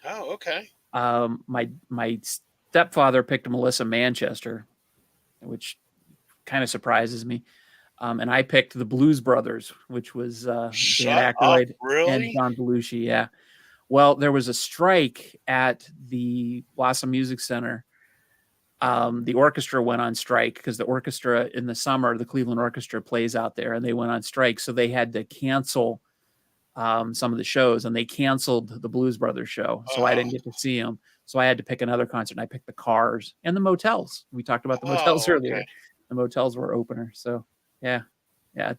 Oh, okay. My stepfather picked Melissa Manchester, which kind of surprises me. And I picked the Blues Brothers, which was Dan Aykroyd and John Belushi. Yeah. Well, there was a strike at the Blossom Music Center. The orchestra went on strike because the orchestra in the summer, the Cleveland Orchestra plays out there, and they went on strike. So they had to cancel some of the shows, and they canceled the Blues Brothers show. So I didn't get to see them. So I had to pick another concert, and I picked the Cars and the Motels. We talked about the Motels earlier. Okay. The Motels were opener. So yeah,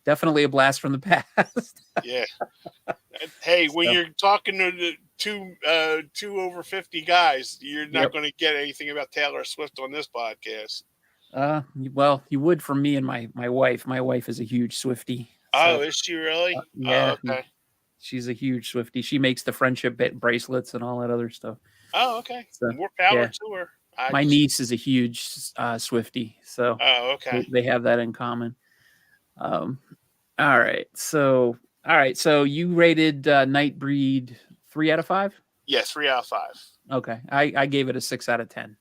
definitely a blast from the past. Yeah. Hey, when you're talking to the two over 50 guys, you're not going to get anything about Taylor Swift on this podcast. Well, you would from me and my wife. My wife is a huge Swiftie. So, is she really? Yeah. Oh, okay. She's a huge Swiftie. She makes the friendship bracelets and all that other stuff. Oh, okay. So, more power to her. My niece is a huge Swiftie. So okay. They have that in common. All right. So you rated Nightbreed 3 out of 5? Yeah, 3 out of 5. Okay. I gave it a 6 out of 10.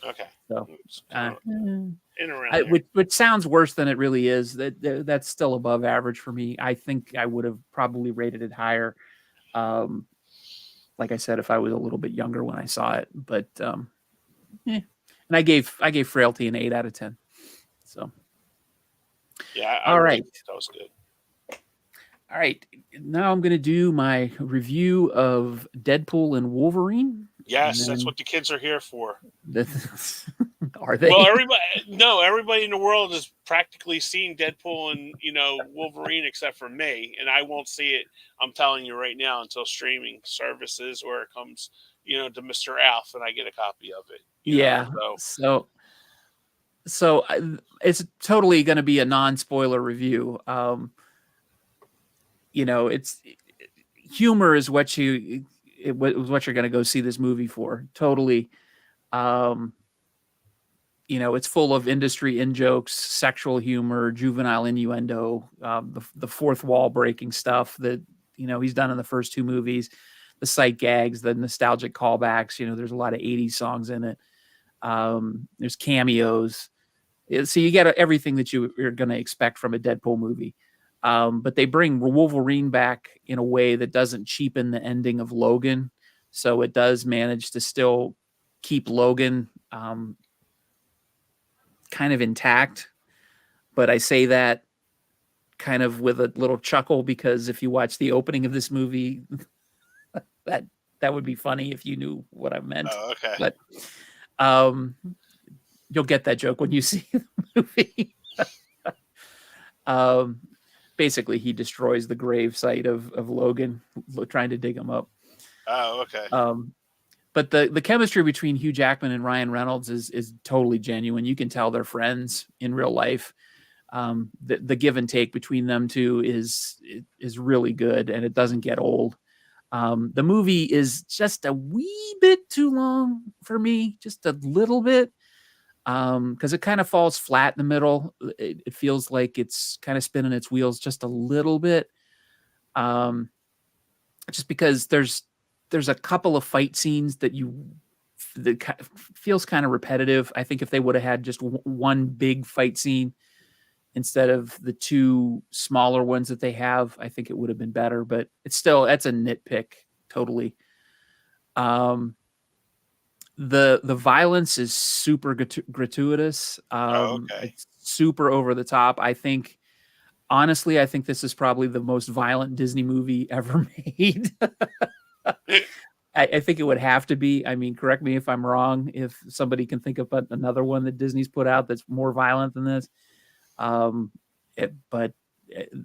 Okay. So in around which sounds worse than it really is. That's still above average for me. I think I would have probably rated it higher. Like I said, if I was a little bit younger when I saw it, but and I gave Frailty an 8 out of 10. So yeah, all right, that was good. All right, now I'm going to do my review of Deadpool and Wolverine. Yes, that's And what the kids are here for. then are they? Well, everybody in the world has practically seen Deadpool and Wolverine except for me, and I won't see it. I'm telling you right now until streaming services or it comes, to Mr. Alf and I get a copy of it. Yeah. So it's totally going to be a non-spoiler review. It's humor is what you're going to go see this movie for. Totally. Um, it's full of industry in jokes, sexual humor, juvenile innuendo, the fourth wall breaking stuff that he's done in the first two movies, the sight gags, the nostalgic callbacks. There's a lot of '80s songs in it. There's cameos. So you get everything that you're going to expect from a Deadpool movie. But they bring Wolverine back in a way that doesn't cheapen the ending of Logan. So it does manage to still keep Logan kind of intact. But I say that kind of with a little chuckle because if you watch the opening of this movie, that would be funny if you knew what I meant. Oh, okay. But you'll get that joke when you see the movie. Basically, he destroys the grave site of Logan, trying to dig him up. Oh, okay. But the chemistry between Hugh Jackman and Ryan Reynolds is totally genuine. You can tell they're friends in real life. The give and take between them two is really good, and it doesn't get old. The movie is just a wee bit too long for me, just a little bit, because it kind of falls flat in the middle. It feels like it's kind of spinning its wheels just a little bit, just because there's a couple of fight scenes that feels kind of repetitive. I think if they would have had just one big fight scene instead of the two smaller ones that they have, I think it would have been better, but that's a nitpick totally. The violence is super gratuitous. Okay. It's super over the top. Honestly, I think this is probably the most violent Disney movie ever made. I think it would have to be. I mean, correct me if I'm wrong. If somebody can think of another one that Disney's put out that's more violent than this, but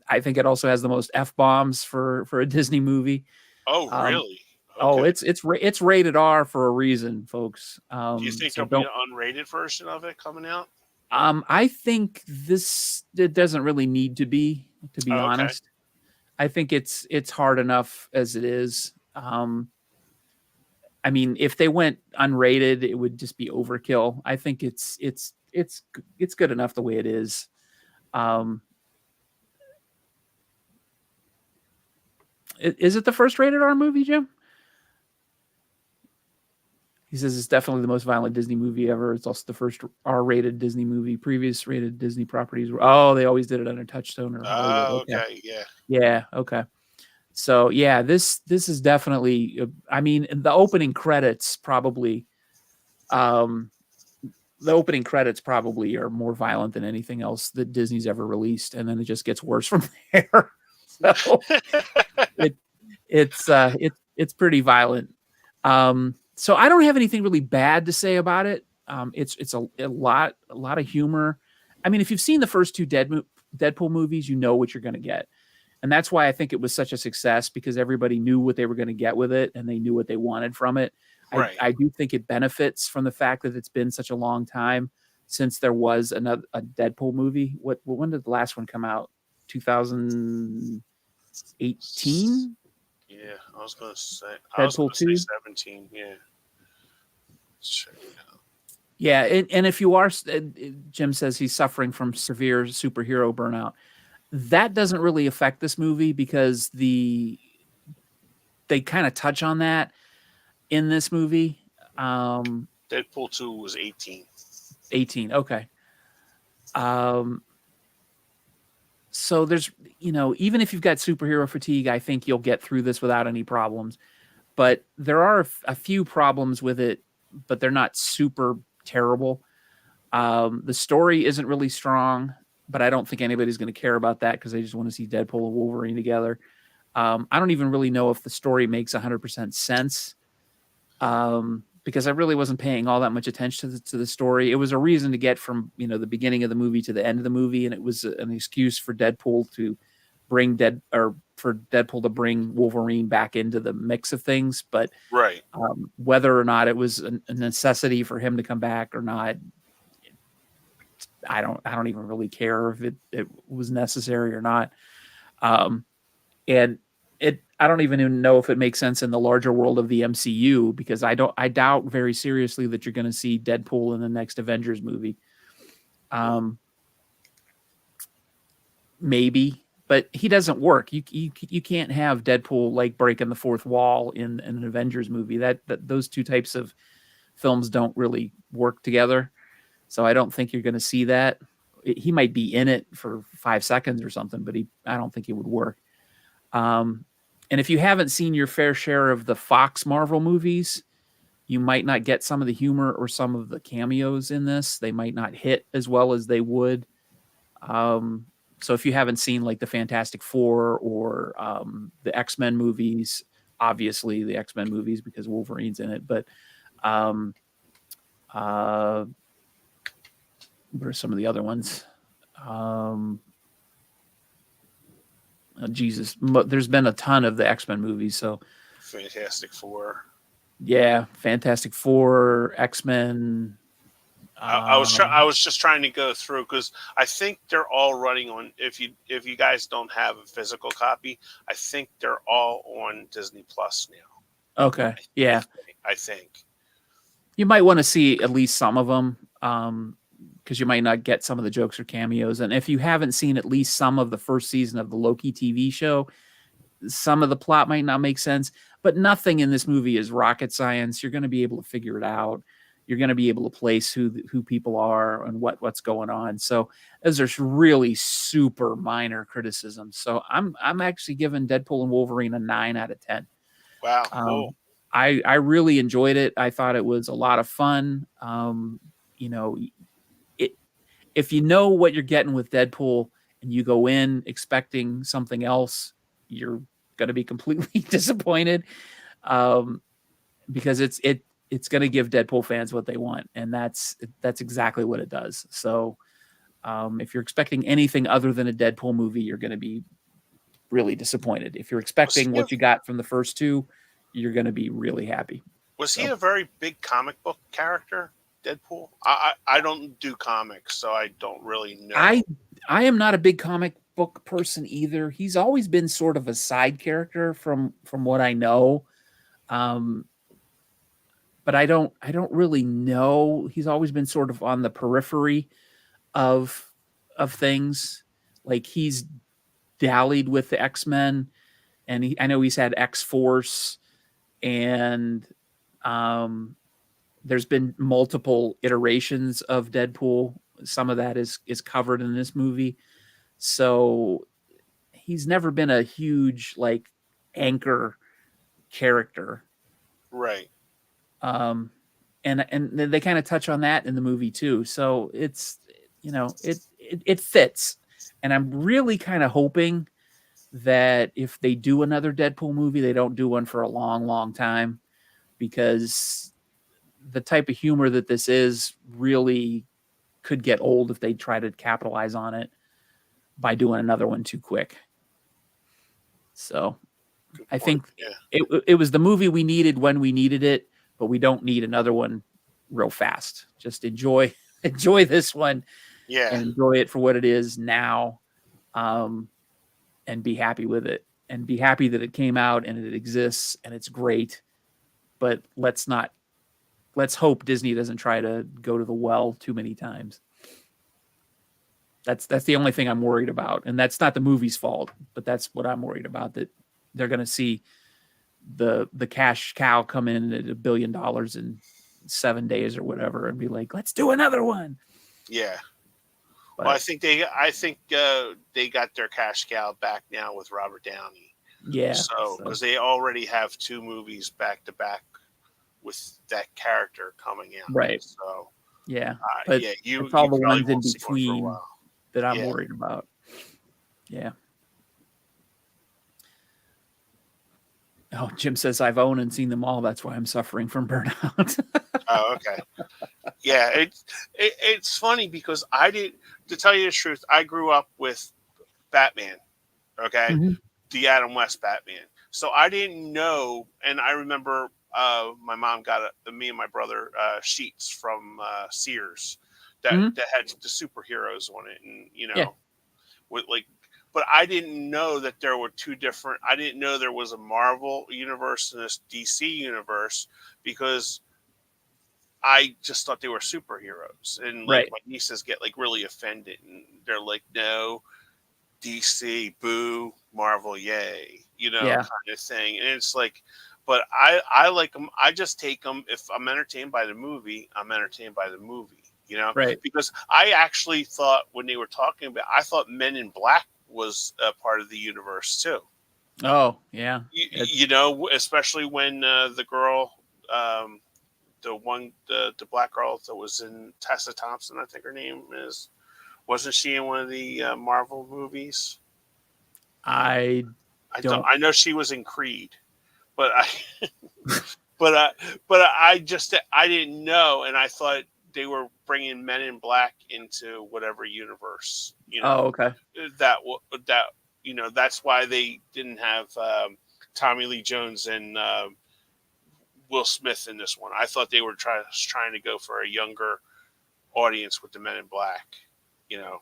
I think it also has the most F-bombs for a Disney movie. Oh, really? Okay. It's rated R for a reason, folks. Do you think there'll be an unrated version of it coming out? I think it doesn't really need to be honest. I think it's hard enough as it is. I mean, if they went unrated, it would just be overkill. I think it's good enough the way it is. Is it the first rated R movie, Jim? He says it's definitely the most violent Disney movie ever. It's also the first R-rated Disney movie. Previous rated Disney properties were they always did it under Touchstone or Hollywood. Okay, yeah. Yeah, okay. So yeah, this is definitely. I mean, the opening credits probably. The opening credits probably are more violent than anything else that Disney's ever released, and then it just gets worse from there. So it's pretty violent. So I don't have anything really bad to say about it. It's a lot of humor. I mean, if you've seen the first two Deadpool movies, you know what you're going to get. And that's why I think it was such a success, because everybody knew what they were going to get with it and they knew what they wanted from it. Right. I do think it benefits from the fact that it's been such a long time since there was a Deadpool movie. When did the last one come out? 2018? Yeah, I was going to say. Deadpool 2? 17, yeah. Sure. Yeah, and if you are, Jim says he's suffering from severe superhero burnout. That doesn't really affect this movie because they kind of touch on that in this movie. Deadpool 2 was 18. 18, okay. So there's, even if you've got superhero fatigue, I think you'll get through this without any problems. But there are a few problems with it, but they're not super terrible. The story isn't really strong, but I don't think anybody's going to care about that because they just want to see Deadpool and Wolverine together. I don't even really know if the story makes 100% sense. because I really wasn't paying all that much attention to the story. It was a reason to get from the beginning of the movie to the end of the movie, and it was an excuse for Deadpool to for Deadpool to bring Wolverine back into the mix of things. But Right. whether or not it was a necessity for him to come back or not, I don't even really care if it was necessary or not. And I don't even know if it makes sense in the larger world of the MCU, because I doubt very seriously that you're going to see Deadpool in the next Avengers movie. Maybe, but he doesn't work. You can't have Deadpool like breaking the fourth wall in an Avengers movie. That those two types of films don't really work together. So I don't think you're going to see that. He might be in it for 5 seconds or something, but I don't think it would work. And if you haven't seen your fair share of the Fox Marvel movies, you might not get some of the humor or some of the cameos in this. They might not hit as well as they would. So if you haven't seen like the Fantastic Four or the X-Men movies, obviously the X-Men movies because Wolverine's in it, but what are some of the other ones? Jesus, there's been a ton of the X-Men movies. So Fantastic Four. Yeah, Fantastic Four, X-Men. I was just trying to go through because I think they're all running on. If you guys don't have a physical copy, I think they're all on Disney Plus now. Okay, yeah. I think You might want to see at least some of them, because you might not get some of the jokes or cameos. And if you haven't seen at least some of the first season of the Loki TV show, some of the plot might not make sense. But nothing in this movie is rocket science. You're going to be able to figure it out. You're going to be able to place who people are and what's going on. So those are really super minor criticisms. So I'm actually giving Deadpool and Wolverine a 9 out of 10. Wow, cool. I really enjoyed it. I thought it was a lot of fun. If you know what you're getting with Deadpool and you go in expecting something else, you're going to be completely disappointed, because it's going to give Deadpool fans what they want, and that's exactly what it does. So if you're expecting anything other than a Deadpool movie, you're going to be really disappointed. If you're expecting what you got from the first two, you're going to be really happy. Was he a very big comic book character, Deadpool? I don't do comics, so I don't really know. I am not a big comic book person either. He's always been sort of a side character from what I know. But I don't really know. He's always been sort of on the periphery of things. Like he's dallied with the X-Men, and I know he's had X-Force, and there's been multiple iterations of Deadpool. Some of that is covered in this movie. So he's never been a huge like anchor character. Right. And they kind of touch on that in the movie too. So it's, it fits. And I'm really kind of hoping that if they do another Deadpool movie, they don't do one for a long, long time, because the type of humor that this is really could get old if they try to capitalize on it by doing another one too quick. So I think it was the movie we needed when we needed it, but we don't need another one real fast. Just enjoy this one, and enjoy it for what it is now, and be happy with it, and be happy that it came out and it exists and it's great. But let's hope Disney doesn't try to go to the well too many times. That's the only thing I'm worried about, and that's not the movie's fault, but that's what I'm worried about, that they're going to see the cash cow come in at $1 billion in 7 days or whatever and be like, let's do another one. Yeah. But, well, I think they got their cash cow back now with Robert Downey. Yeah. So because they already have 2 movies back to back with that character coming out. Right. So yeah. But it's all the ones in between that I'm worried about. Yeah. Oh, Jim says I've owned and seen them all. That's why I'm suffering from burnout. Oh, okay. Yeah, it's funny because to tell you the truth, I grew up with Batman. Okay, Mhm. the Adam West Batman. So I didn't know, and I remember my mom got me and my brother sheets from Sears Mhm. that had the superheroes on it, and Yeah. with like. But I didn't know that there were two different. I didn't know there was a Marvel universe and this DC universe because I just thought they were superheroes, and like Right. my nieces get like really offended, and they're like, "No, DC, boo, Marvel, yay," Yeah. kind of thing. And it's like, but I like them. I just take them if I'm entertained by the movie. I'm entertained by the movie, Right. because I actually thought when they were talking about, I thought Men in Black was a part of the universe too. Oh, yeah. It's Especially when the girl. The black girl that was in Tessa Thompson, I think her name is. Wasn't she in one of the Marvel movies? I I don't. don't. I know she was in Creed, but but I, I didn't know, and I thought they were bringing Men in Black into whatever universe. Oh, okay. That that's why they didn't have Tommy Lee Jones and Will Smith in this one. I thought they were trying to go for a younger audience with the Men in Black. You know,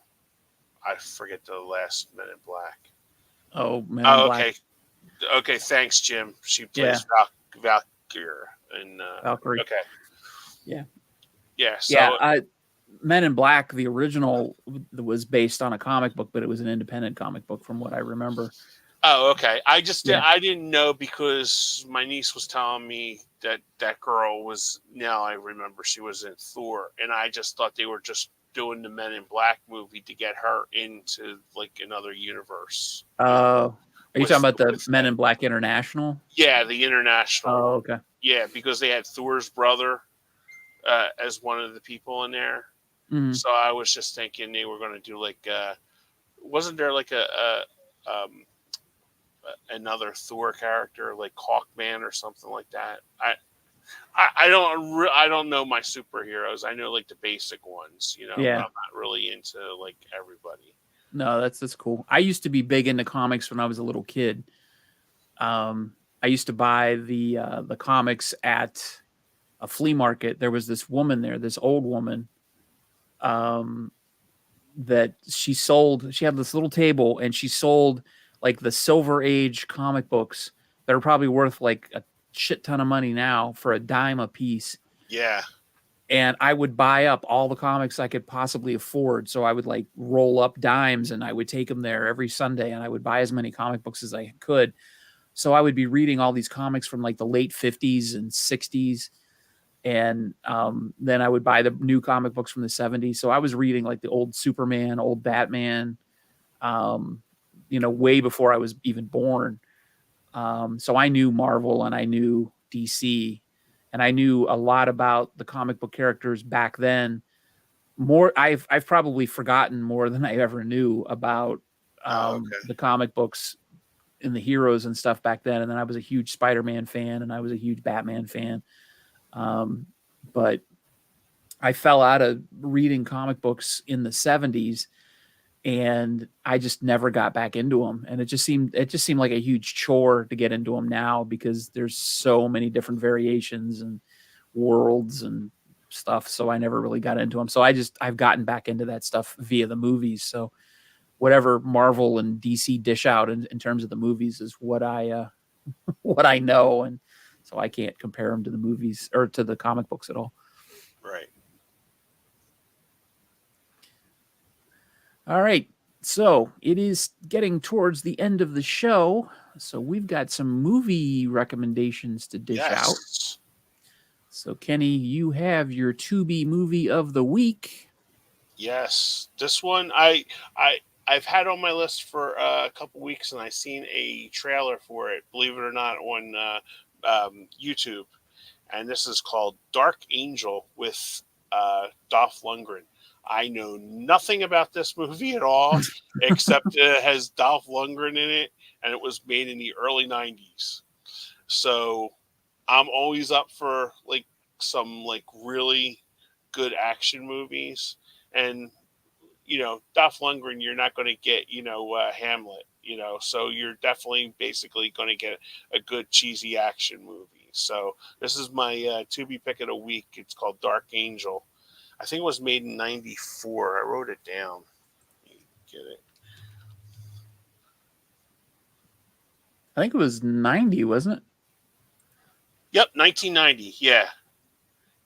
I forget the last Men in Black. Oh, Men in Oh, Black. okay, okay. Thanks, Jim. She Yeah. plays Valkyrie, and Valkyrie. okay, Yeah. yeah. Yeah. So, Men in Black, the original was based on a comic book, but it was an independent comic book from what I remember. oh, okay. Yeah. I didn't know because my niece was telling me that girl was. Now I remember she was in Thor, and I just thought they were just doing the Men in Black movie to get her into like another universe. Are you talking about the With Men that. in Black International? Yeah, the international Oh, one. okay. Yeah, because they had Thor's brother as one of the people in there. Mhm. So I was just thinking they were going to do like, wasn't there like another Thor character like Hawkman or something like that? I don't know my superheroes. I know like the basic ones, but Yeah. I'm not really into like everybody. No, that's cool. I used to be big into comics when I was a little kid. I used to buy the comics at a flea market. There was this woman there, this old woman, um, that she had this little table and she sold like the Silver Age comic books that are probably worth like a shit ton of money now for a dime a piece. Yeah. And I would buy up all the comics I could possibly afford. So I would like roll up dimes and I would take them there every Sunday and I would buy as many comic books as I could. So I would be reading all these comics from like the late 50s and 60s. And then I would buy the new comic books from the 70s. So I was reading like the old Superman, old Batman, um, way before I was even born. So I knew Marvel and I knew DC, and I knew a lot about the comic book characters back then. More, I've probably forgotten more than I ever knew about Oh, okay. the comic books and the heroes and stuff back then. And then I was a huge Spider-Man fan, and I was a huge Batman fan. But I fell out of reading comic books in the 70s and I just never got back into them. And it just seemed like a huge chore to get into them now because there's so many different variations and worlds and stuff. So I never really got into them. So I've gotten back into that stuff via the movies. So whatever Marvel and DC dish out in terms of the movies is what I what I know, and so I can't compare them to the movies or to the comic books at all. Right. All right. So it is getting towards the end of the show. So we've got some movie recommendations to dish out. Yes. So Kenny, you have your Tubi movie of the week. Yes. This one I've had on my list for a couple weeks, and I seen a trailer for it. Believe it or not, on YouTube, and this is called Dark Angel with Dolph Lundgren. I know nothing about this movie at all, except it has Dolph Lundgren in it, and it was made in the early '90s. So I'm always up for like some like really good action movies. And Dolph Lundgren, you're not going to get Hamlet. So you're definitely basically going to get a good cheesy action movie. So this is my Tubi pick of the week. It's called Dark Angel. I think it was made in '94. I wrote it down. Get it. I think it was 90, wasn't it? Yep, 1990. Yeah,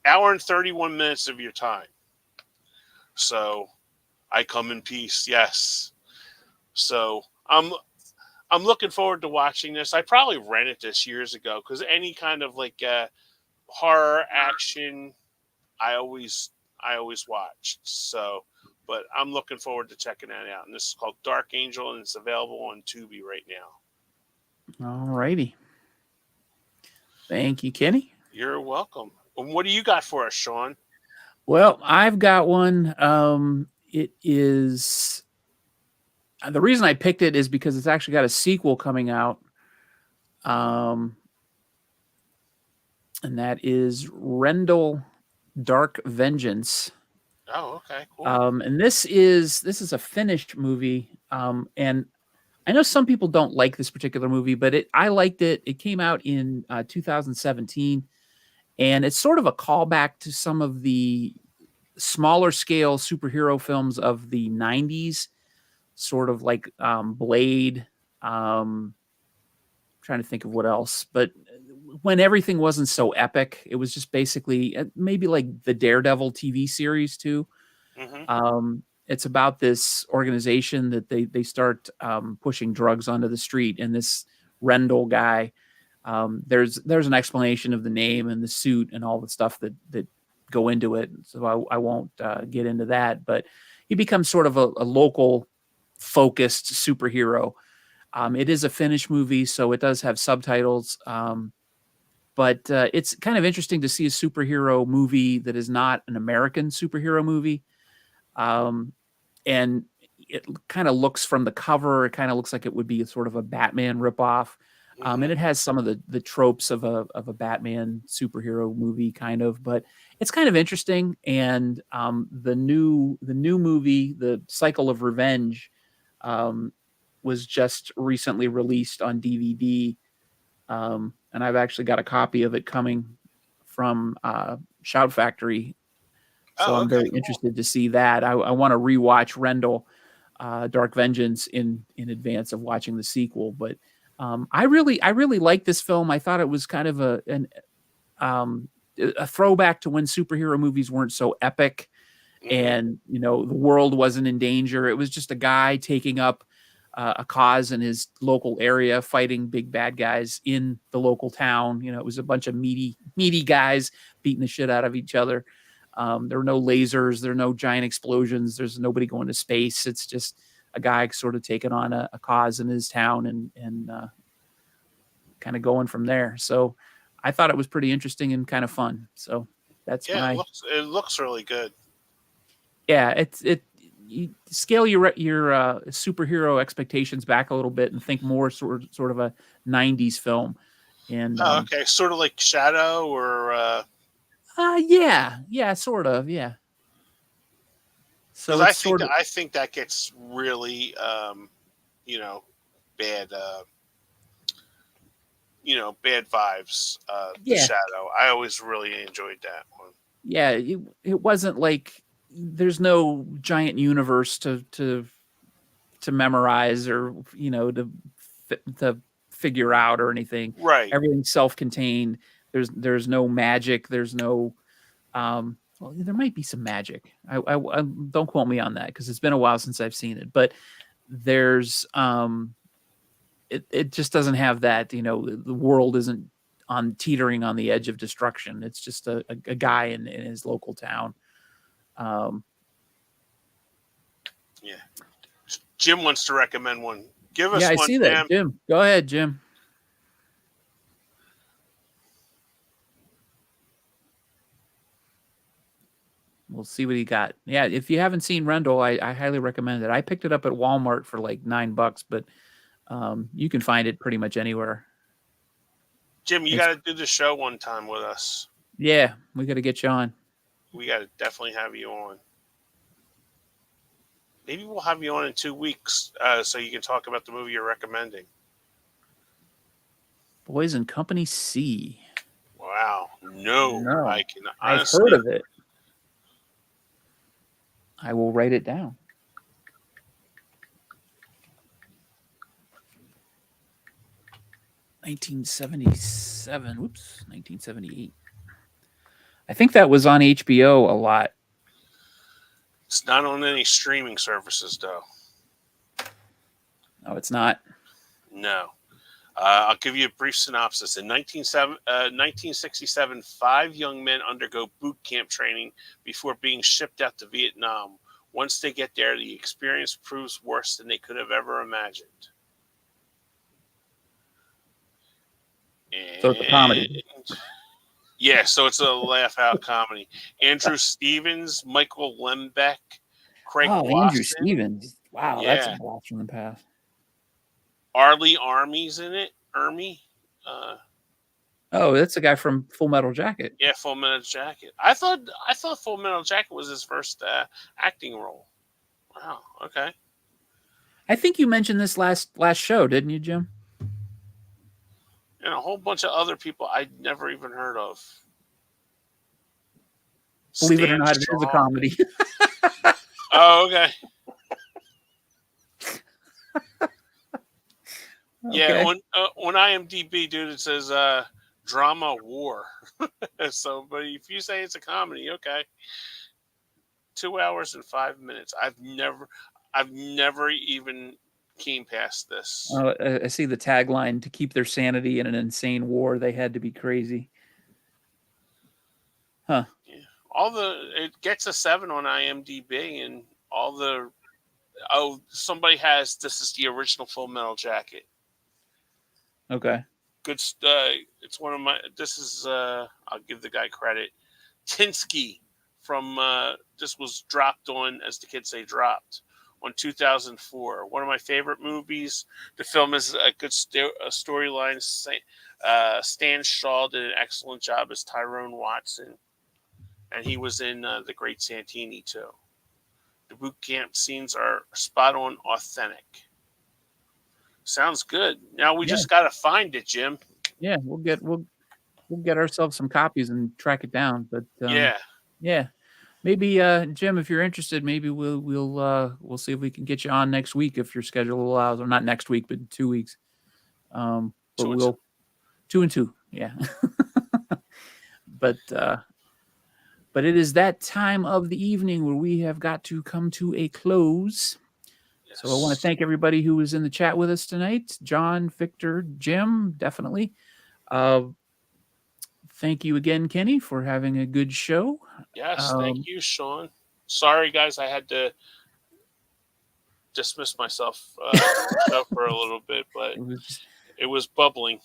hour and 31 minutes of your time. So I come in peace. Yes. So I'm looking forward to watching this. I probably rented this years ago because any kind of like horror action, I always watched. So, but I'm looking forward to checking that out. And this is called Dark Angel, and it's available on Tubi right now. All righty. Thank you, Kenny. You're welcome. And what do you got for us, Sean? Well, I've got one. It is the reason I picked it is because it's actually got a sequel coming out. And that is Rendell Dark Vengeance. Oh, okay, cool. And this is a Finnish movie. And I know some people don't like this particular movie, but I liked it. It came out in 2017, and it's sort of a callback to some of the smaller scale superhero films of the 90s, sort of like Blade. Trying to think of what else, but when everything wasn't so epic, it was just basically maybe like the Daredevil TV series too. Mm-hmm. It's about this organization that they start pushing drugs onto the street, and this Rendell guy. There's an explanation of the name and the suit and all the stuff that go into it. So I won't get into that, but he becomes sort of a local focused superhero. It is a Finnish movie, so it does have subtitles. But it's kind of interesting to see a superhero movie that is not an American superhero movie. And it kind of looks from the cover, it kind of looks like it would be sort of a Batman ripoff. Mm-hmm. And it has some of the tropes of a Batman superhero movie kind of, but it's kind of interesting. And the new movie, The Cycle of Revenge, was just recently released on DVD. And I've actually got a copy of it coming from Shout Factory. So I'm very interested to see that. I want to rewatch Rendell Dark Vengeance in advance of watching the sequel. But I really like this film. I thought it was kind of a throwback to when superhero movies weren't so epic, and the world wasn't in danger. It was just a guy taking up a cause in his local area, fighting big bad guys in the local town. It was a bunch of meaty guys beating the shit out of each other. There were no lasers. There are no giant explosions. There's nobody going to space. It's just a guy sort of taking on a cause in his town and kind of going from there. So I thought it was pretty interesting and kind of fun. So that's it looks really good. Yeah, you scale your superhero expectations back a little bit and think more sort of a 90s film. And okay, sort of like Shadow or yeah, sort of, yeah. So I think that gets really bad bad vibes. The Shadow. I always really enjoyed that one. Yeah, it wasn't like there's no giant universe to memorize or to figure out or anything. Right. Everything's self-contained. There's no magic. There's no well, there might be some magic. I don't quote me on that because it's been a while since I've seen it. But there's it just doesn't have that. The world isn't teetering on the edge of destruction. It's just a guy in his local town. Yeah. Jim wants to recommend one. Give us one. Yeah, I see that. Jim, go ahead, Jim. We'll see what he got. Yeah, if you haven't seen Rendell, I highly recommend it. I picked it up at Walmart for like $9, but you can find it pretty much anywhere. Jim, you It's- got to do the show one time with us. Yeah, we got to get you on. We got to definitely have you on. Maybe we'll have you on in 2 weeks so you can talk about the movie you're recommending. Boys and Company C. Wow. No. I can I've honestly. heard of it. I will write it down. (1977). Whoops, 1978. I think that was on HBO a lot. It's not on any streaming services, though. No, it's not. No. I'll give you a brief synopsis. In 1967, 5 young men undergo boot camp training before being shipped out to Vietnam. Once they get there, the experience proves worse than they could have ever imagined. So it's a comedy. Yeah, so it's a laugh-out comedy. Andrew Stevens, Michael Lembeck, Craig Wasson. Andrew Stevens. Wow, Yeah. that's a blast from the past. Arlie Army's in it. Ermy. That's the guy from Full Metal Jacket. Yeah, Full Metal Jacket. I thought Full Metal Jacket was his first acting role. Wow. Okay. I think you mentioned this last show, didn't you, Jim? And a whole bunch of other people I'd never even heard of. Believe it or not, it is a comedy. Oh, okay. Yeah, on IMDb, dude, it says drama war. So, but if you say it's a comedy, okay. 2 hours and 5 minutes. I've never even came past this. I see the tagline: to keep their sanity in an insane war, they had to be crazy. Huh. Yeah. It gets a 7 on IMDb, and somebody has, this is the original Full Metal Jacket. Okay. Good. It's one of my. This is. I'll give the guy credit. Tinsky from. This was dropped on, as the kids say, dropped on 2004. One of my favorite movies. The film is a good storyline. Stan Shaw did an excellent job as Tyrone Watson, and he was in The Great Santini too. The boot camp scenes are spot on, authentic. Sounds good. Now we just got to find it, Jim. Yeah, we'll get ourselves some copies and track it down. But yeah. Maybe Jim, if you're interested, maybe we'll see if we can get you on next week if your schedule allows, or not next week, but 2 weeks. But 2 and 2, yeah. But it is that time of the evening where we have got to come to a close. Yes. So I want to thank everybody who was in the chat with us tonight. John, Victor, Jim, definitely. Thank you again, Kenny, for having a good show. Yes, thank you, Sean. Sorry, guys, I had to dismiss myself for a little bit, but it was bubbling.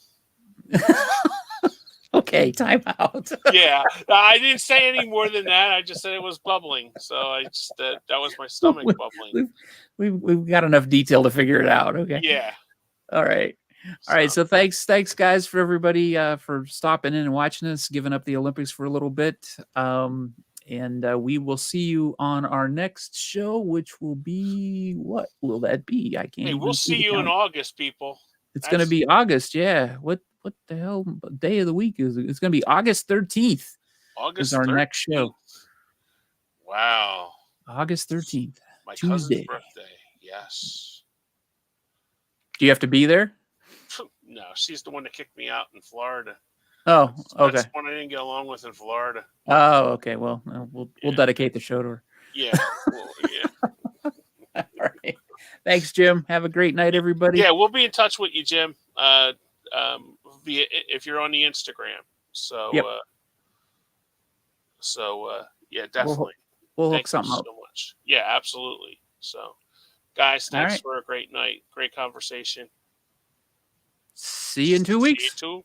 Okay, time out. Yeah, I didn't say any more than that. I just said it was bubbling. So I just that was my stomach bubbling. We've got enough detail to figure it out. Okay. Yeah. All right. All right. So thanks, guys, for everybody for stopping in and watching us, giving up the Olympics for a little bit. And we will see you on our next show, which will be, what will that be? I can't. Hey, we'll see you in August, people. It's going to be August. Yeah. What the hell day of the week is it? It's going to be August 13th. August is our 13th. Next show. Wow. August 13th. My Tuesday. Cousin's birthday. Yes. Do you have to be there? No, she's the one that kicked me out in Florida. Oh, okay. That's the one I didn't get along with in Florida. Oh, okay. Well, we'll dedicate the show to her. Yeah. Yeah. All right. Thanks, Jim. Have a great night, everybody. Yeah, we'll be in touch with you, Jim. Via if you're on the Instagram. So yep. Yeah, definitely. We'll hook something up. So much. Yeah, absolutely. So guys, thanks for a great night. Great conversation. See you in 2 weeks. See you